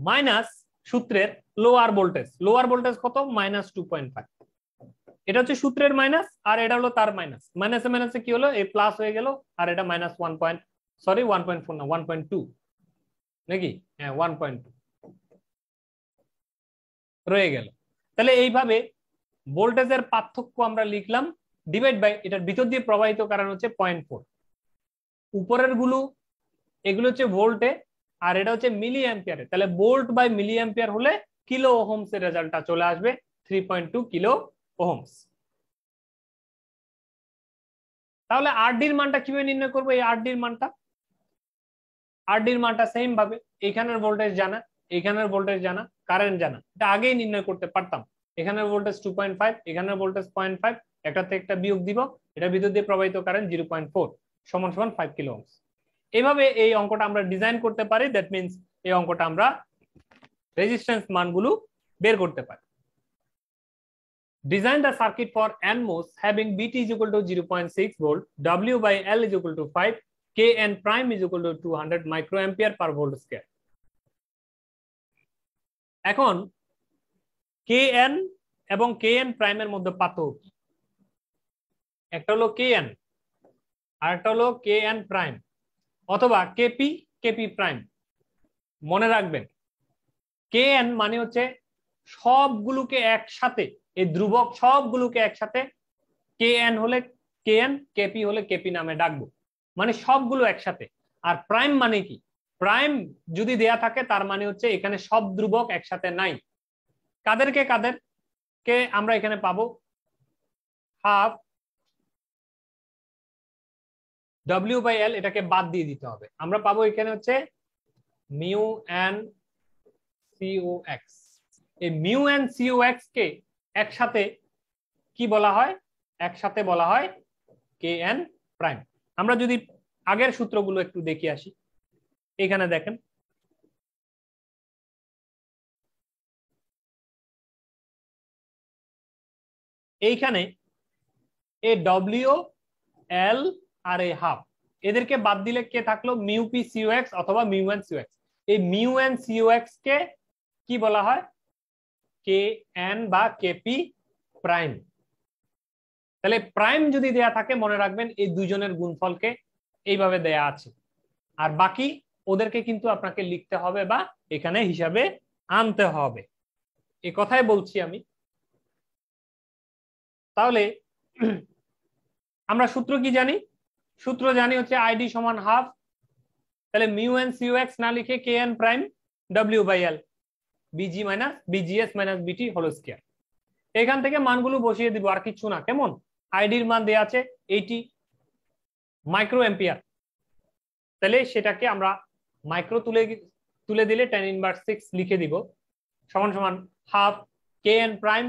মাইনাস সূত্রের লোয়ার ভোল্টেজ কত, মাইনাস 2.5, এটা হচ্ছে সূত্রের মাইনাস আর এটা হলো তার মাইনাস, মাইনাসে মাইনাসে কি হলো, এই প্লাস হয়ে গেল, আর এটা মাইনাস 1.4 না 1.2 নাকি, হ্যাঁ 1.2 রয়ে গেল। তাহলে এইভাবে ভোল্টেজের পার্থক্য আমরা লিখলাম, ডিভাইড বাই এটার ভিতর দিয়ে প্রবাহিত কারেন্ট হচ্ছে 0.4, উপরের গুলো এগুলো হচ্ছে ভোল্টে আর এটা হচ্ছে মিলি অ্যাম্পিয়ারে, তাহলে ভোল্ট বাই মিলি অ্যাম্পিয়ার হলে কিলো ওহমস এর রেজাল্টটা চলে আসবে 3.2 কিলো ওহমস। তাহলে আরডির মানটা কিভাবে নির্ণয় করবো, এই আরডির মানটা সেম ভাবে এখানের ভোল্টেজ জানা, এখানের ভোল্টেজ জানা, কারেন্ট জানা, এটা আগেই নির্ণয় করতে পারতাম। এখানের ভোল্টেজ 2.5, এখানের ভোল্টেজ 0.5, একটা থেকে একটা বিয়োগ দিব, এটার ভিতর দিয়ে প্রবাহিত কারেন্ট 0.4 সমান সমান 5 কিলো ওহমস। এইভাবে এই অঙ্কটা আমরা ডিজাইন করতে পারি, দ্যাট মিন্স এই অঙ্কটা আমরা রেজিস্ট্যান্স মানগুলো বের করতে পারি। Design the circuit for NMOS having BT is equal to 0.6 volt, W by L is equal to 5, Kn prime is equal to 200 microampere per volt square. এখন Kn এবং Kn prime এর মধ্যে পার্থক্য কি, একটা হলো Kn আর একটা হলো Kn prime অথবা Kp Kp prime। মনে রাখবেন Kn মানে হচ্ছে সবগুলোকে একসাথে, এই ধ্রুবক সবগুলোকে একসাথে Kn হলে Kn, Kp হলে Kp নামে ডাকবো, মানে সবগুলো একসাথে। আর প্রাইম মানে কি, প্রাইম যদি দেয়া থাকে তার মানে হচ্ছে এখানে সব ধ্রুবক একসাথে নাই। কাদেরকে আমরা এখানে পাবো? হাফ W/L, এটাকে বাদ দিয়ে দিতে হবে। আমরা পাবো এখানে হচ্ছে মিউ এন সিওএক্স। এই মিউ এন সিওএক্স কে একসাথে কি বলা হয়? একসাথে বলা হয় কে এন প্রাইম। আমরা যদি আগের সূত্রগুলো একটু দেখে আসি, এখানে দেখেন এইখানে A W L R A half, এদেরকে বাদ দিলে কে থাকলো? মিউ পি সিওএক্স অথবা মিউ এন সিওএক্স। এই মিউ এন সিওএক্স কে কি বলা হয়? কে এন বা কেপি প্রাইম। তাহলে প্রাইম যদি দেয়া থাকে মনে রাখবেন এই দুইজনের গুণফলকে এইভাবে দেয়া আছে, আর বাকি ওদেরকে কিন্তু আপনাকে লিখতে হবে বা এখানে হিসাবে আনতে হবে, এই কথাই বলছি আমি। তাহলে আমরা সূত্র কি জানি? সূত্র জানি হচ্ছে আইডি সমান হাফ, তাহলে মিউ এন সিওএক্স না লিখে কে N prime W/L busy minus BGS minus বিটি হোল স্কয়ার। এখান থেকে মানগুলো বসিয়ে দিব, আর কিছু না। কেমন? আইডির মান দেয়া আছে 80 মাইক্রো এম্পিয়ার, তাহলে সেটাকে আমরা মাইক্রো তুলে দিলে 10⁻⁶ লিখে দিব, সমান সমান হাফ কে এন প্রাইম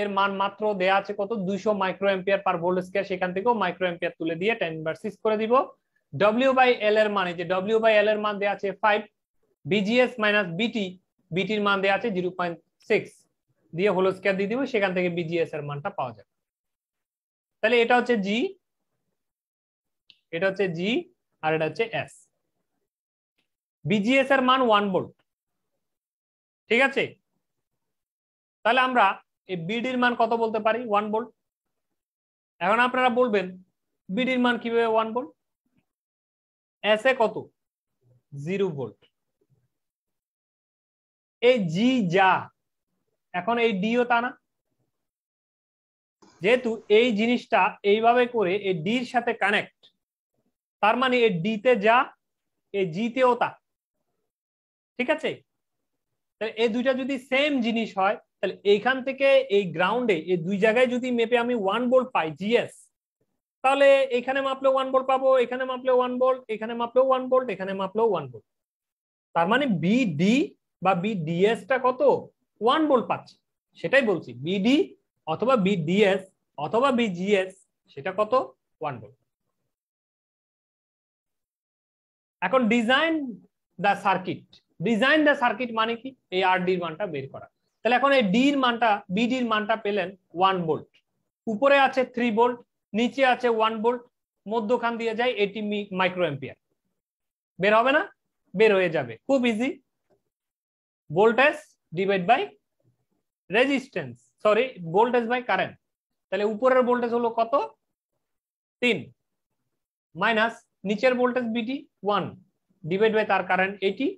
এর মান মাত্র দেয়া আছে কত? 200 মাইক্রো এম্পিয়ার পার ভোল্ট স্কয়ার, সেখান থেকেও মাইক্রো এম্পিয়ার তুলে দিয়ে 10⁻⁶ করে দিব। W/L এর মান, যে W/L এর মান দেয়া আছে 5, বিজিএস মাইনাস বিটি, বিটির মান দেয়া আছে 0.6 দিয়ে হোল স্কয়ার দিয়ে দিব, সেখান থেকে বিজিএস এর মানটা পাওয়া যাবে। তাহলে এটা হচ্ছে জি, এটা হচ্ছে জি, আর এটা হচ্ছে এস। বিজিএস এর মান 1 ভোল্ট, ঠিক আছে? তাহলে আমরা এই বিডির মান কত বলতে পারি? 1 ভোল্ট। এখন আপনারা বলবেন বিডির মান কিভাবে 1 ভোল্ট? এস এ কত? 0 ভোল্ট। এই জি যা, এখন এই ডিও তা না, যেহেতু এই জিনিসটা এইভাবে করে এই ডির সাথে কানেক্ট, তার মানে এই ডিতে যা এই জিতেও তা, ঠিক আছে? তাহলে এই দুইটা যদি সেম জিনিস হয়, তাহলে এইখান থেকে এই গ্রাউন্ডে এই দুই জায়গায় যদি মেপে আমি 1 ভোল্ট পাই জিএস, তাহলে এখানে মাপলেও 1 ভোল্ট পাবো, এখানে মাপলেও 1 ভোল্ট, এখানে মাপলেও 1 ভোল্ট, এখানে মাপলেও 1 ভোল্ট। তার মানে বিডি বা বিডিএস টা কত? 1 ভোল্ট পাচ্ছে। সেটাই বলছি, বিডি অথবা বিডিএস অথবা বিজিএস সেটা কত? 1 ভোল্ট। এখন ডিজাইন দা সার্কিট। ডিজাইন দা সার্কিট মানে কি? এই আর ডির মানটা বের করা। তাহলে এখন এই ডির মানটা, বিডির মানটা পেলেন 1 ভোল্ট, উপরে আছে 3 ভোল্ট, নিচে আছে 1 ভোল্ট, মধ্যখান দিয়ে যায় 80 মাইক্রো এম্পিয়ার। বের হবে না? বের হয়ে যাবে, খুব easy. Voltage divide by resistance, sorry voltage by current. তাহলে উপরের ভোল্টেজ হলো কত? 3 মাইনাস নিচের ভোল্টেজ বিটি 1 ডিভাইড বাই তার কারেন্ট 80।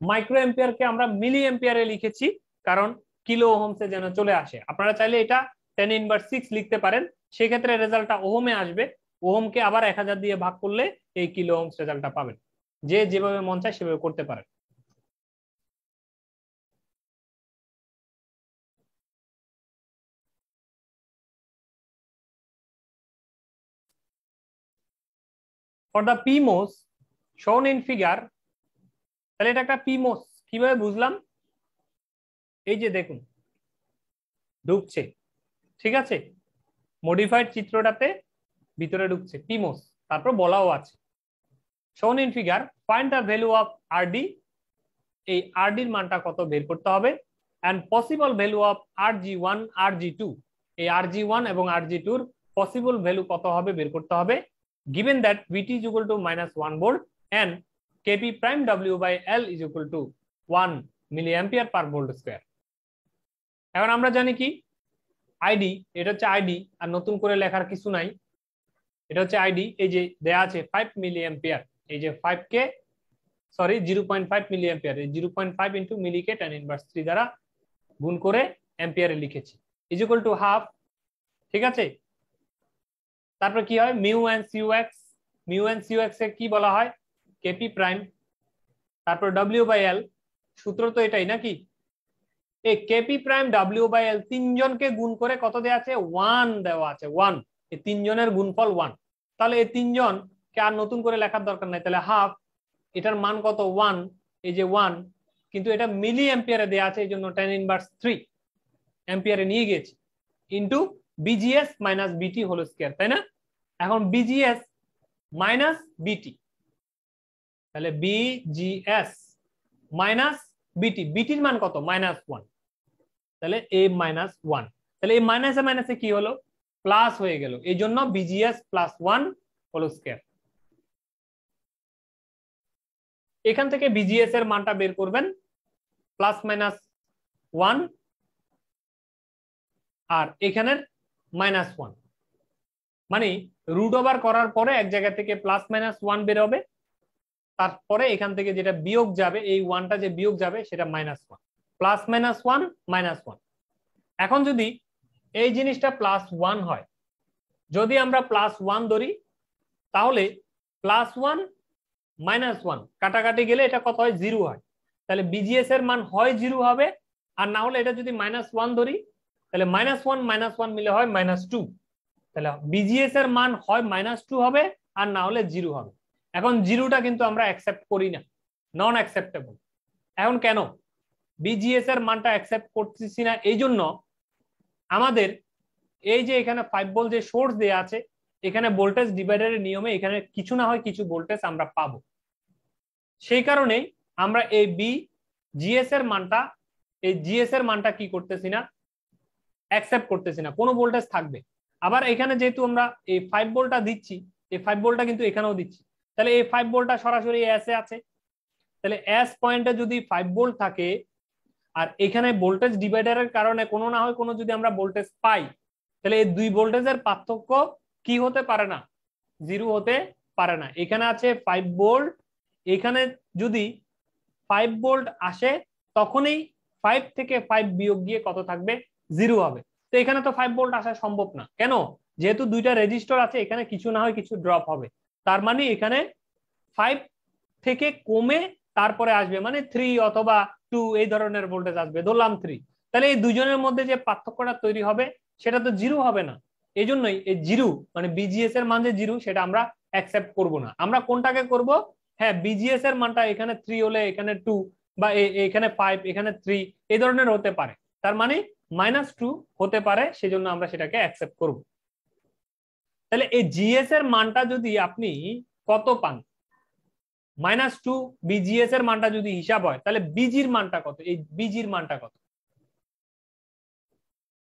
মাইক্রো এম্পিয়ারকে আমরা মিলি এম্পিয়ারে লিখেছি কারণ কিলো ওহমসে যেন চলে আসে। আপনারা চাইলে এটা 10⁻⁶ লিখতে পারেন, সেক্ষেত্রে রেজাল্টটা ওহমে আসবে। ওহমকে আবার 1000 দিয়ে ভাগ করলে এই কিলো ওহমস রেজাল্টটা পাবেন। যে যেভাবে মন চায় সেভাবে করতে পারেন। For the PMOS shown in figure, তাহলে এটা একটা পিমোস কিভাবে বুঝলাম? এই যে দেখুন ঢুকছে, ঠিক আছে? মডিফাইড চিত্রটাতে ভিতরে ঢুকছে পিমোস, তারপর বলাও আছে shown in figure find the value of RD, এই RD এর মানটা কত বের করতে হবে, and possible value of RG1 RG2, এই RG1 এবং RG2 এর পসিবল ভ্যালু কত হবে বের করতে হবে, given that VT is equal to -1 volt and KP prime W/L is equal to 1 milliampere per volt square। এখন আমরা জানি কি আইডি, এটা হচ্ছে আইডি, আর নতুন করে লেখার কিছু নাই, এটা হচ্ছে আইডি। এই যে দেয়া আছে 5 মিলিঅ্যাম্পিয়ার, এই যে 5 কে সরি 0.5 মিলিঅ্যাম্পিয়ার, এই 0.5 ইনটু মিলি কে 10⁻³ দ্বারা গুণ করে অ্যাম্পিয়ারে লিখেছি, ইজ ইকুয়াল টু হাফ, ঠিক আছে? তারপর কি হয়? Mu N COX, mu N COX এ কি বলা হয়? কেপি প্রাইম, তারপর ডব্লিউ বাই এল, সূত্র তো এটাই নাকি, এই KP prime W by L তিনজনকে গুণ করে কত দেওয়া আছে, 1 দেওয়া আছে, 1, এই তিনজনের গুণফল 1। তাহলে এই তিনজনকে আর নতুন করে লেখার দরকার নাই, তাহলে হাফ, এটার মান কত 1, এই যে 1, কিন্তু এটা মিলি অ্যাম্পিয়ারে দেওয়া আছে, এই জন্য tan ইনভার্স 3 অ্যাম্পিয়ারে নিয়ে গেছি, ইন্টু বিজিএস মাইনাস বিটি হোল স্কয়ার, তাই না? এখন বিজিএস মাইনাস বিটি, তাহলে বিজিএস মাইনাস বিটি, বিটির মান কত -1, তাহলে এ -1, তাহলে এই মাইনাসে মাইনাসে কি হলো, প্লাস হয়ে গেল, এই জন্য বিজিএস +1 হোল স্কয়ার। এখান থেকে বিজিএস এর মানটা বের করবেন, +-1 আর এখানের -1, মানে রুট ওভার করার পরে এক জায়গা থেকে +-1 বের হবে, তারপরে এখান থেকে যেটা বিয়োগ যাবে, এই 1টা যে বিয়োগ যাবে সেটা -1, +-1 -1। এখন যদি এই জিনিসটা +1 হয়, যদি আমরা +1 ধরি, তাহলে +1 -1 কাটাকাটি গেলে এটা কত হয়, 0 হয়, তাহলে বিজিএস এর মান হয় 0 হবে, আর না হলে এটা যদি -1 ধরি, তাহলে -1 -1 মিলে হয় -2, তাহলে বিজিএস এর মান হয় -2 হবে, আর না হলে 0 হবে। এখন 0টা কিন্তু আমরা অ্যাকসেপ্ট করি না, নন অ্যাকসেপ্টেবল। এখন কেন বিজিএস এর মানটা অ্যাকসেপ্ট করতেছি না, এই জন্য আমাদের এই যে এখানে 5 ভোল্ট যে সোর্স দেয়া আছে, এখানে ভোল্টেজ ডিভাইডারের নিয়মে এখানে কিছু না হয় কিছু ভোল্টেজ আমরা পাবো, সেই কারণে আমরা এই জিএস এর মানটা, এই জিএস এর মানটা কি করতেছি না, অ্যাকসেপ্ট করতেছি না, কোনো ভোল্টেজ থাকবে। আবার এখানে যেহেতু আমরা এই 5 ভোল্টটা দিচ্ছি, এই 5 ভোল্টটা কিন্তু এখানেও দিচ্ছি, তাহলে এই 5 ভোল্টটা সরাসরি এস এ আছে, তাহলে এস পয়েন্টে যদি 5 ভোল্ট থাকে, আর এখানে ভোল্টেজ ডিভাইডারের কারণে কোনো না হয় কোনো যদি আমরা ভোল্টেজ পাই, তাহলে এই দুই ভোল্টেজের পার্থক্য কি হতে পারে না, 0 হতে পারে না। এখানে আছে 5 ভোল্ট, এখানে যদি 5 ভোল্ট আসে, তখনই 5 থেকে 5 বিয়োগ গিয়ে কত থাকবে, 0 হবে। তো এখানে তো 5 ভোল্ট আসা সম্ভব না, কেন, যেহেতু দুইটা রেজিস্টর আছে, এখানে কিছু না হয় কিছু ড্রপ হবে, তার মানে এখানে 5 থেকে কমে তারপরে আসবে, মানে 3 অথবা 2 এই ধরনের ভোল্টেজ আসবে, ধরলাম 3, তাহলে এই দুজনের মধ্যে যে পার্থক্যটা তৈরি হবে সেটা তো 0 হবে না। এই জন্যই এই 0 মানে বিজিএস এর মান যে 0 সেটা আমরা অ্যাকসেপ্ট করব না। আমরা কোনটাকে করব, হ্যাঁ বিজিএস এর মানটা এখানে 3 হলে এখানে 2, বা এখানে 5 এখানে 3 এই ধরনের হতে পারে, তার মানে -2 হতে পারে, সেজন্য আমরা সেটাকে অ্যাকসেপ্ট করব। তাহলে এই জিএস এর মানটা যদি আপনি কত পান, -2 বিজিএস এর মানটা যদি হিসাব হয়, তাহলে বিজির মানটা কত, এই বিজির মানটা কত,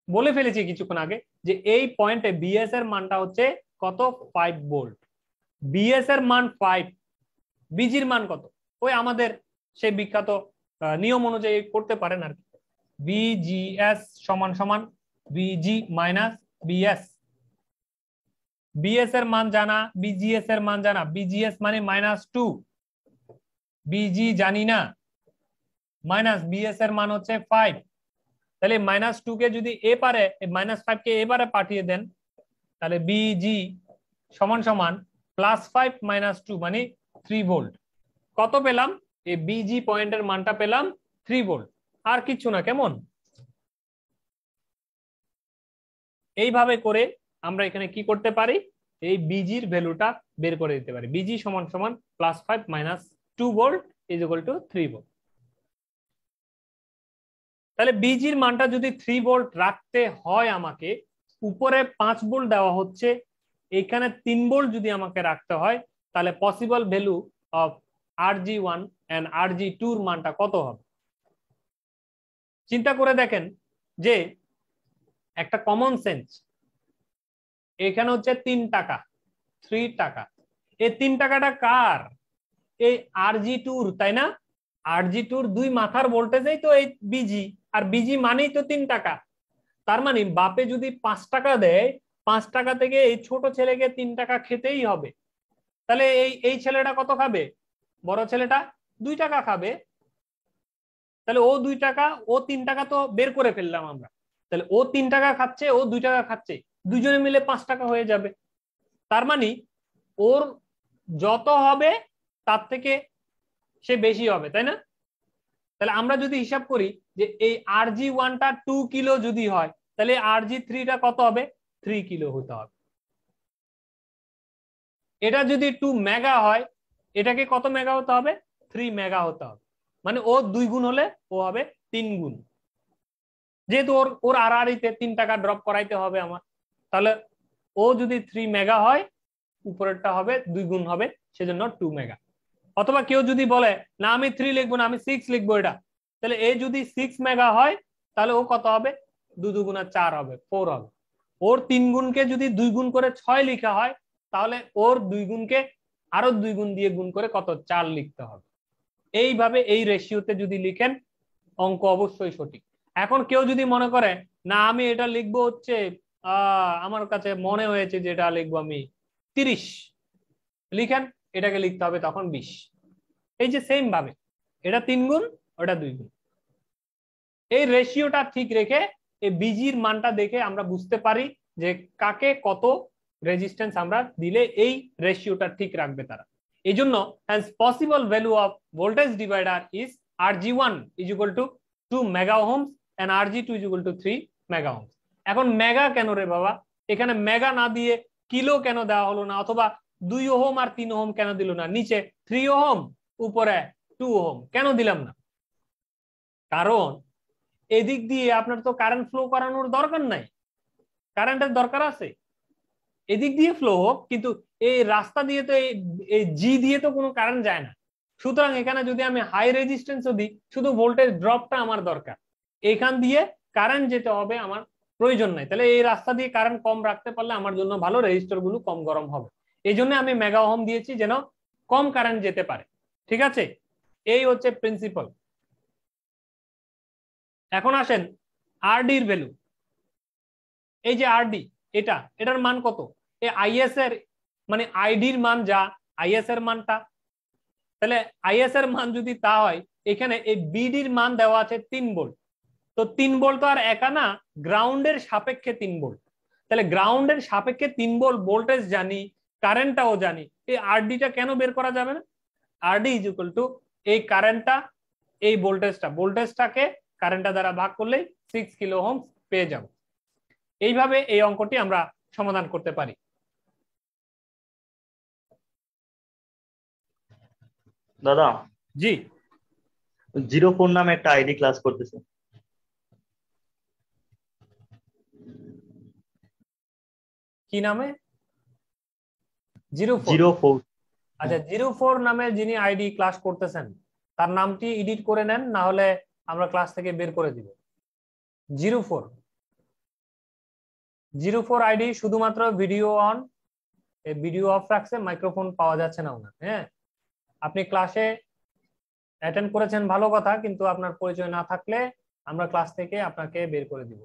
বলে ফেলেছি কিছুক্ষণ আগে যে এই পয়েন্টে বিএস এর মানটা হচ্ছে কত, 5 ভোল্ট, বিএস এর মান 5, বিজির মান কত, ওই আমাদের সেই বিখ্যাত নিয়ম অনুযায়ী করতে পারেন আর কি, বিজিএস সমান সমান বিজি মাইনাস বিএস, বিএস এর মান জানা, বিজিএস এর মান জানা, বিজিএস মানে -2, বিজি জানি না, মাইনাস বিএস এর মান হচ্ছে 5, তাহলে -2 কে যদি এ পারে, -5 কে এবারে পাঠিয়ে দেন, তাহলে বিজি সমান সমান +5 -2 মানে 3 ভোল্ট। কত পেলাম, এই বিজি পয়েন্টের মানটা পেলাম 3 ভোল্ট, আর কিছু না। কেমন, এইভাবে করে আমরা এখানে কি করতে পারি, এই বিজির ভ্যালুটা বের করে দিতে পারি, বিজি সমান সমান +5 -2 volt is equal two 3 volt. তাহলে বিজির মানটা যদি 3 ভোল্ট রাখতে হয় আমাকে, উপরে 5 ভোল্ট দেওয়া হচ্ছে, এখানে 3 ভোল্ট যদি আমাকে রাখতে হয়, তাহলে possible value of RG1 and RG2 এর মানটা কত হবে, চিন্তা করে দেখেন যে একটা কমন সেন্স, এখানে হচ্ছে 3 টাকা, 3 টাকা, এই 3 টাকাটা কার, এই RG2, তাই না, RG2 দুই মাথার ভোল্টেজেই তো এই বিজি, আর বিজি মানেই তো 3 টাকা, তার মানে বাপে যদি 5 টাকা দেয়, 5 টাকা থেকে এই ছোট ছেলেকে 3 টাকা খেতেই হবে, তাহলে এই ছেলেটা কত খাবে, বড় ছেলেটা 2 টাকা খাবে, তাহলে ও 2 টাকা, ও 3 টাকা তো বের করে ফেললাম আমরা, তাহলে ও 3 টাকা খাচ্ছে, ও 2 টাকা খাচ্ছে, দুজনে মিলে 5 টাকা হয়ে যাবে, তার মানে ওর যত হবে তার থেকে সে বেশি হবে, তাই না? তাহলে আমরা যদি হিসাব করি যে এই RG1টা 2 কিলো যদি হয়, তাহলে RG3টা কত হবে? 3 কিলো হতে হবে। এটা যদি 2 মেগা হয়, এটাকে কত মেগা হতে হবে? 3 মেগা হতে হবে। মানে ও 2 গুণ হলে ও হবে 3 গুণ। যেহেতু ওর ওর আড়াআড়িতে 3 টাকা ড্রপ করাইতে হবে আমার, তাহলে ও যদি 3 মেগা হয়, উপরেরটা হবে 2 গুণ হবে, সেজন্য 2 মেগা। অথবা কেউ যদি বলে না আমি 3 লিখবো না, আমি 6 লিখবো, এটা তাহলে এ যদি 6 মেগা হয়, তাহলে ও কত হবে? 2 দুগুণা 4 হবে, 4 হবে। ওর 3 গুণকে যদি 2 গুণ করে 6 লিখা হয়, তাহলে ওর 2 গুণকে আরো 2 গুণ দিয়ে গুণ করে কত? 4 লিখতে হবে। এইভাবে এই রেশিওতে যদি লিখেন, অঙ্ক অবশ্যই সঠিক। এখন কেউ যদি মনে করে না আমি এটা লিখবো হচ্ছে আমার কাছে মনে হয়েছে যে এটা লিখবো আমি 30, লিখেন, এটাকে লিখতে হবে তখন 20। এই যে সেম ভাবে এটা 3 গুণ, ওটা 2 গুণ। এই রেশিওটা ঠিক রেখে এই বিজির মানটা দেখে আমরা বুঝতে পারি যে কাকে কত রেজিস্ট্যান্স আমরা দিলে এই রেশিওটা ঠিক রাখবে তারা। এই জন্য hence possible value of voltage divider is RG1 is equal to 2 mega ohms and RG2 is equal to 3 mega ohms। এখন মেগা কেন রে বাবা? এখানে মেগা না দিয়ে কিলো কেন দেওয়া হলো না? অথবা 2 ওহম আর 3 ওহম কেন দিল না? নিচে 3 ওহম, উপরে 2 ওহম কেন দিলাম না? কারণ এদিক দিয়ে আপনার তো কারেন্ট ফ্লো করানোর দরকার নাই, কারেন্টের দরকার আছে এদিক দিয়ে ফ্লো হোক, কিন্তু এই রাস্তা দিয়ে তো এই জি দিয়ে তো কোনো কারেন্ট যায় না। সুতরাং এখানে যদি আমি হাই রেজিস্ট্যান্সও দিই, শুধু ভোল্টেজ ড্রপটা আমার দরকার, এখান দিয়ে কারেন্ট যেতে হবে আমার প্রয়োজন নাই। তাহলে এই রাস্তা দিয়ে কারেন্ট কম রাখতে পারলে আমার জন্য ভালো, রেজিস্টর গুলো কম গরম হবে। এই জন্য আমি মেগা ওহম দিয়েছি, যেন কম কারেন্ট যেতে পারে। ঠিক আছে, এই হচ্ছে প্রিন্সিপাল। এখন আসেন আরডির ভ্যালু। এই যে আরডি, এটার মান কত? এই আইএস এর মানে আইডির মান যা, আইএস এর মানটা, তাহলে আইএস এর মান যদি তা হয়, এখানে এই বিডির মান দেওয়া আছে 3 ভোল্ট। তো 3 ভোল্ট তো আর একা না, গ্রাউন্ডের সাপেক্ষে 3 ভোল্ট। তাহলে গ্রাউন্ডের সাপেক্ষে 3 ভোল্ট ভোল্টেজ জানি, কারেন্টটাও জানি, এই আরডিটা কেন বের করা যাবে না? আরডি ইজ ইকুয়াল টু এই কারেন্টটা, এই ভোল্টেজটাকে কারেন্টটা দ্বারা ভাগ করলেই 6 কিলো ওহম পেয়ে যাব। এইভাবে এই অঙ্কটি আমরা সমাধান করতে পারি। দাদা, জি, 04 নামে একটা আইডি ক্লাস করতেছে। কি নামে? 04? 04। আচ্ছা, 04 নামে যিনি আইডি ক্লাস করতেছেন, তার নামটি এডিট করে নেন, না হলে আমরা ক্লাস থেকে বের করে দিব। 04 আইডি শুধুমাত্র ভিডিও অন, ভিডিও অফ রাখছে, মাইক্রোফোন পাওয়া যাচ্ছে না ওনার। হ্যাঁ, আপনি ক্লাসে অ্যাটেন্ড করেছেন ভালো কথা, কিন্তু আপনার পরিচয় না থাকলে আমরা ক্লাস থেকে আপনাকে বের করে দিব।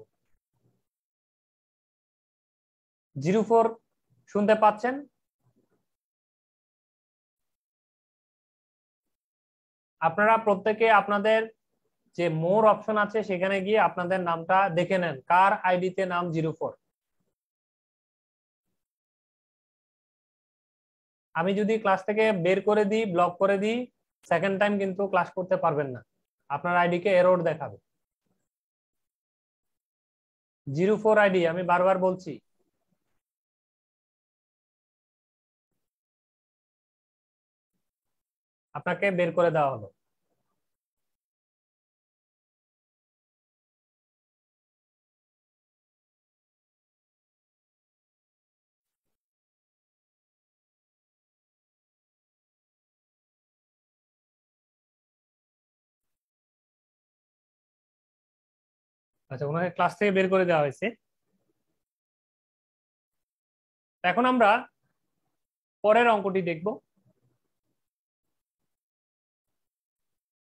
04 শুনতে পাচ্ছেন? আপনারা প্রত্যেকে আপনাদের যে মোর অপশন আছে সেখানে গিয়ে আপনাদের নামটা দেখে নেন, কার আইডিতে নাম 04। আমি যদি ক্লাস থেকে বের করে দিই, ব্লক করে দিই, সেকেন্ড টাইম কিন্তু ক্লাস করতে পারবেন না, আপনার আইডিকে এরর দেখাবে। 04 আইডি, আমি বারবার বলছি। আপনাকে বের করে দেওয়া হলো। আচ্ছা, ওনাকে ক্লাস থেকে বের করে দেওয়া হয়েছে। এখন আমরা পরের অঙ্কটি দেখব।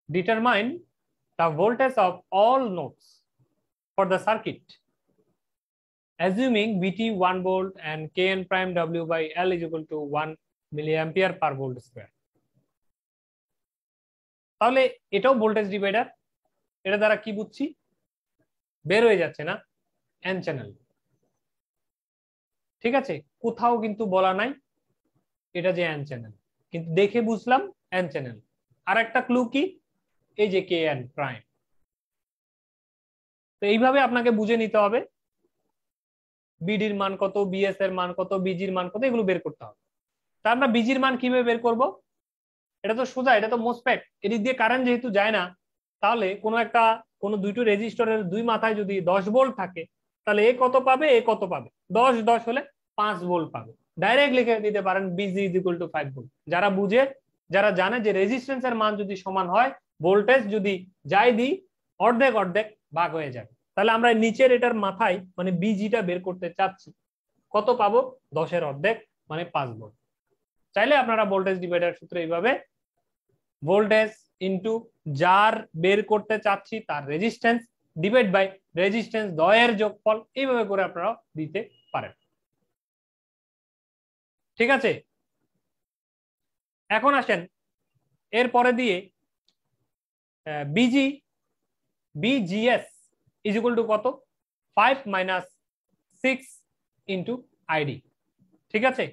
Determine the voltage of all nodes for the circuit assuming Vt 1 volt and Kn prime W by L is equal to 1 milliampere per volt square। তাহলে এটাও ভোল্টেজ ডিভাইডার। এটা দ্বারা কি বুঝছি? বের হয়ে যাচ্ছে না এন চ্যানেল। ঠিক আছে, কোথাও কিন্তু বলা নাই এটা যে এন চ্যানেল, কিন্তু দেখে বুঝলাম এন চ্যানেল। আর একটা ক্লু কি, এই যে কে এন প্রাইম। তো এইভাবে আপনাকে বুঝে নিতে হবে বিডির মান কত, বিএস এর মান কত, বিজির মান কত, এগুলো বের করতে হবে। তা আমরা বিজির মান কিভাবে বের করব? এটা তো সোজা, এটা তো মোসফেট, এদিক দিয়ে কারেন্ট যেহেতু যায় না, তাহলে কোনো দুইটো রেজিস্টরের দুই মাথায় যদি 10 ভোল্ট থাকে, তাহলে এ কত পাবে, এ কত পাবে, 10 10 হলে 5 ভোল্ট পাবে। ডাইরেক্ট লিখে দিতে পারেন busy is equal to 5 volt. যারা বুঝে, যারা জানে যে রেজিস্ট্যান্সের মান যদি সমান হয়, ভোল্টেজ যদি যাই দিই অর্ধেক অর্ধেক ভাগ হয়ে যাবে। তাহলে আমরা নিচের এটার মাথায় মানে বিজিটা বের করতে চাচ্ছি, কত পাবো, 10 এর অর্ধেক মানে 5 ভোল্ট। চাইলে আপনারা ভোল্টেজ ডিভাইডার সূত্র এইভাবে ভোল্টেজ ইনটু যার বের করতে চাচ্ছি তার রেজিস্ট্যান্স ডিভাইড বাই রেজিস্ট্যান্স দ্বয়ের যোগফল, এইভাবে করে আপনারা দিতে পারেন। ঠিক আছে, এখন আসেন এরপরে দিয়ে busy BGS is equal two কত, 5 মাইনাস 6 ইন্টু আইডি। ঠিক আছে,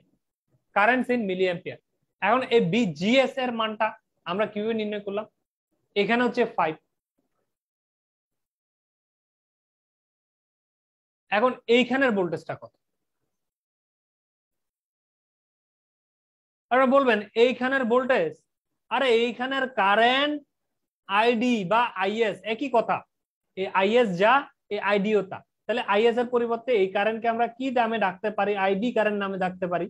কারেন্টস ইন মিলি অ্যাম্পিয়ার। এখন এই বিজিএস এর মানটা আমরা কিভাবে নির্ণয় করলাম, এখানে হচ্ছে 5, এখন এইখানের ভোল্টেজটা কত? আপনারা বলবেন এইখানের ভোল্টেজ, আরে এইখানের কারেন্ট আইডি বা আইএস একই কথা, এই আইএস যা এই আইডিও তা। তাহলে আইএস এর পরিবর্তে এই কারেন্টকে আমরা কি নামে ডাকতে পারি, আইডি কারেন্ট নামে ডাকতে পারি।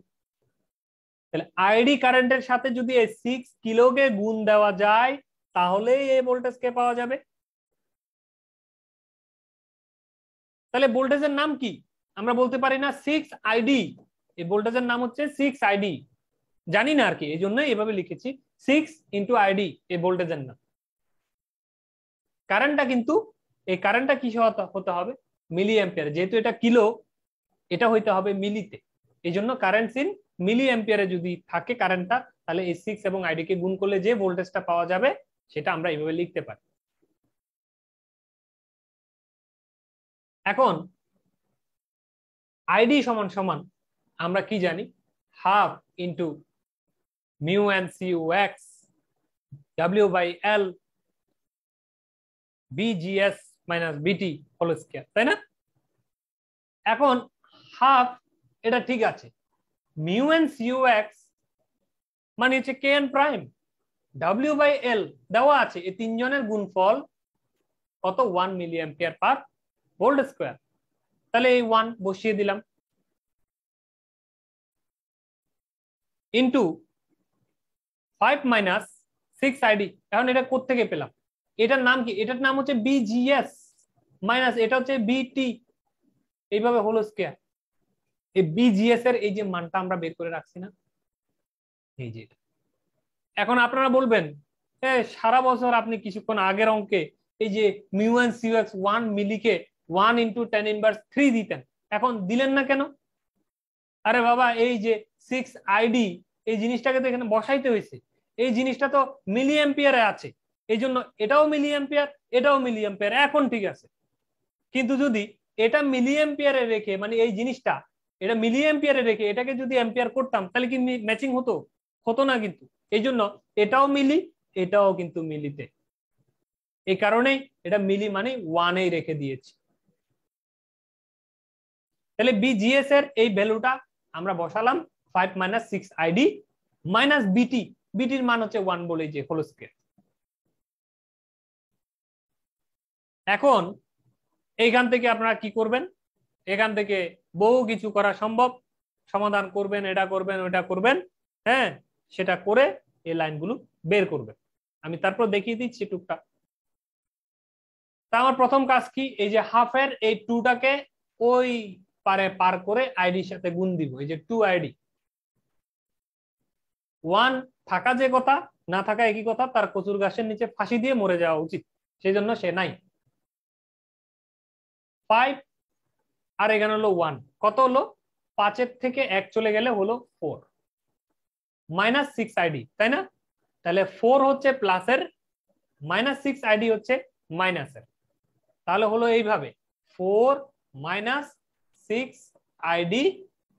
তাহলে আইডি কারেন্টের সাথে যদি এই 6 কিলোকে গুণ দেওয়া যায়, তাহলেই এই ভোল্টেজকে পাওয়া যাবে। তাহলে ভোল্টেজের নাম কি, আমরা বলতে পারি না 6 আইডি, এই ভোল্টেজের নাম হচ্ছে 6 আইডি, জানি না আর কি, এই জন্য এভাবে লিখেছি 6 ইন্টু আইডি এই ভোল্টেজের নাম। কারেন্টটা কিন্তু এই কারেন্টটা কি হতে হবে, মিলি অ্যাম্পিয়ার, যেহেতু এটা কিলো, এটা হইতে হবে মিলিতে। এই জন্য কারেন্ট ইন মিলি অ্যাম্পিয়ারে যদি থাকে কারেন্টটা, তাহলে এই 6 এবং আইডি কে গুণ করলে যে ভোল্টেজটা পাওয়া যাবে সেটা আমরা এইভাবে লিখতে পারি। এখন আইডি সমান সমান আমরা কি জানি, half into mu N C O X W by L BGS minus বিটি হোল স্কয়ার, তাই না? এখন হাফ এটা ঠিক আছে, মিউ এন সিউ এক্স মানে হচ্ছে K N prime, W by L দেওয়া আছে, এই তিনজনের গুণফল কত, 1 milli ampere per volt square. তাহলে এই 1 বসিয়ে দিলাম ইন্টু 5 মাইনাস 6 আইডি। এখন এটা কোত্থেকে পেলাম, এটার নাম কি, এটার নাম হচ্ছে বিজিএস মাইনাস এটা হচ্ছে বিটি, এইভাবে হোল স্কয়ার। এই বিজিএস এর এই যে মানটা আমরা বের করে রাখছি না, এই যে। এখন আপনারা বলবেন সারা বছর আপনি কিছুক্ষণ আগের অঙ্কে এই যে মিউ এন সিউ এক্স 1 মিলিকে 1 ইন্টু 10 ইনভার্স 3 দিতেন, এখন দিলেন না কেন? আরে বাবা, এই যে 6 আইডি এই জিনিসটাকে তো এখানে বসাইতে হয়েছে, এই জিনিসটা তো মিলি অ্যাম্পিয়ারে আছে, এই জন্য এটাও মিলি অ্যাম্পিয়ার, এটাও মিলি অ্যাম্পিয়ার, এখন ঠিক আছে। কিন্তু যদি এটা মিলি অ্যাম্পিয়ারে রেখে, মানে এই জিনিসটা এটা মিলি অ্যাম্পিয়ারে রেখে এটাকে যদি অ্যাম্পিয়ার করতাম, তাহলে কি ম্যাচিং হতো? হতো না কিন্তু। এই জন্য এটাও মিলি, এটাও কিন্তু মিলিতে, এই কারণেই এটা মিলি মানে 1-এই রেখে দিয়েছি। তাহলে বিজিএস এর এই ভ্যালুটা আমরা বসালাম 5 মাইনাস 6 আইডি মাইনাস বিটি, বিটির মান হচ্ছে 1 বলে যে হোল স্কয়ার। এখন এইখান থেকে আপনারা কি করবেন, এখান থেকে বহু কিছু করা সম্ভব, সমাধান করবেন, এটা করবেন, ওটা করবেন, হ্যাঁ, সেটা করে এই লাইনগুলো বের করবেন। আমি তারপর দেখিয়ে দিচ্ছি টুকটাক। তা আমার প্রথম কাজ কি, এই যে হাফের এই 2টাকে ওই পারে পার করে আইডির সাথে গুণ দিব, এই যে 2 আইডি। 1 থাকা যে কথা, না থাকা একই কথা, তার কচুর গাছের নিচে ফাঁসি দিয়ে মরে যাওয়া উচিত, সেই জন্য সে নাই। 5 আর এখানে হলো 1, কত হলো, 5-এর থেকে 1 চলে গেলে হলো 4 মাইনাস 6 আইডি, তাই না? তাহলে 4 হচ্ছে প্লাসের, মাইনাস 6 আইডি হচ্ছে মাইনাসের। তাহলে হলো এইভাবে 4 মাইনাস 6 আইডি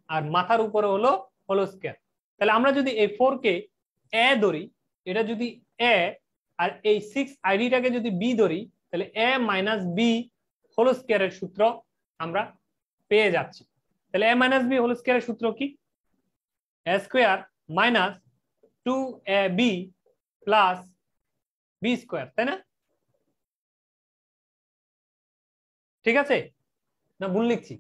আর মাথার উপরে হলো হোল স্কয়ার। তাহলে আমরা যদি এই 4 কে এ ধরি, এটা যদি এ আর এই 6 আইডিটাকে যদি বি ধরি তাহলে এ মাইনাস বি হোল স্কয়ারের সূত্র আমরা পেয়ে যাচ্ছি। তাহলে এ মাইনাস বি হোল স্কয়ারের সূত্র কি? A square minus 2ab plus B square, তাই না? ঠিক আছে না ভুল লিখছি?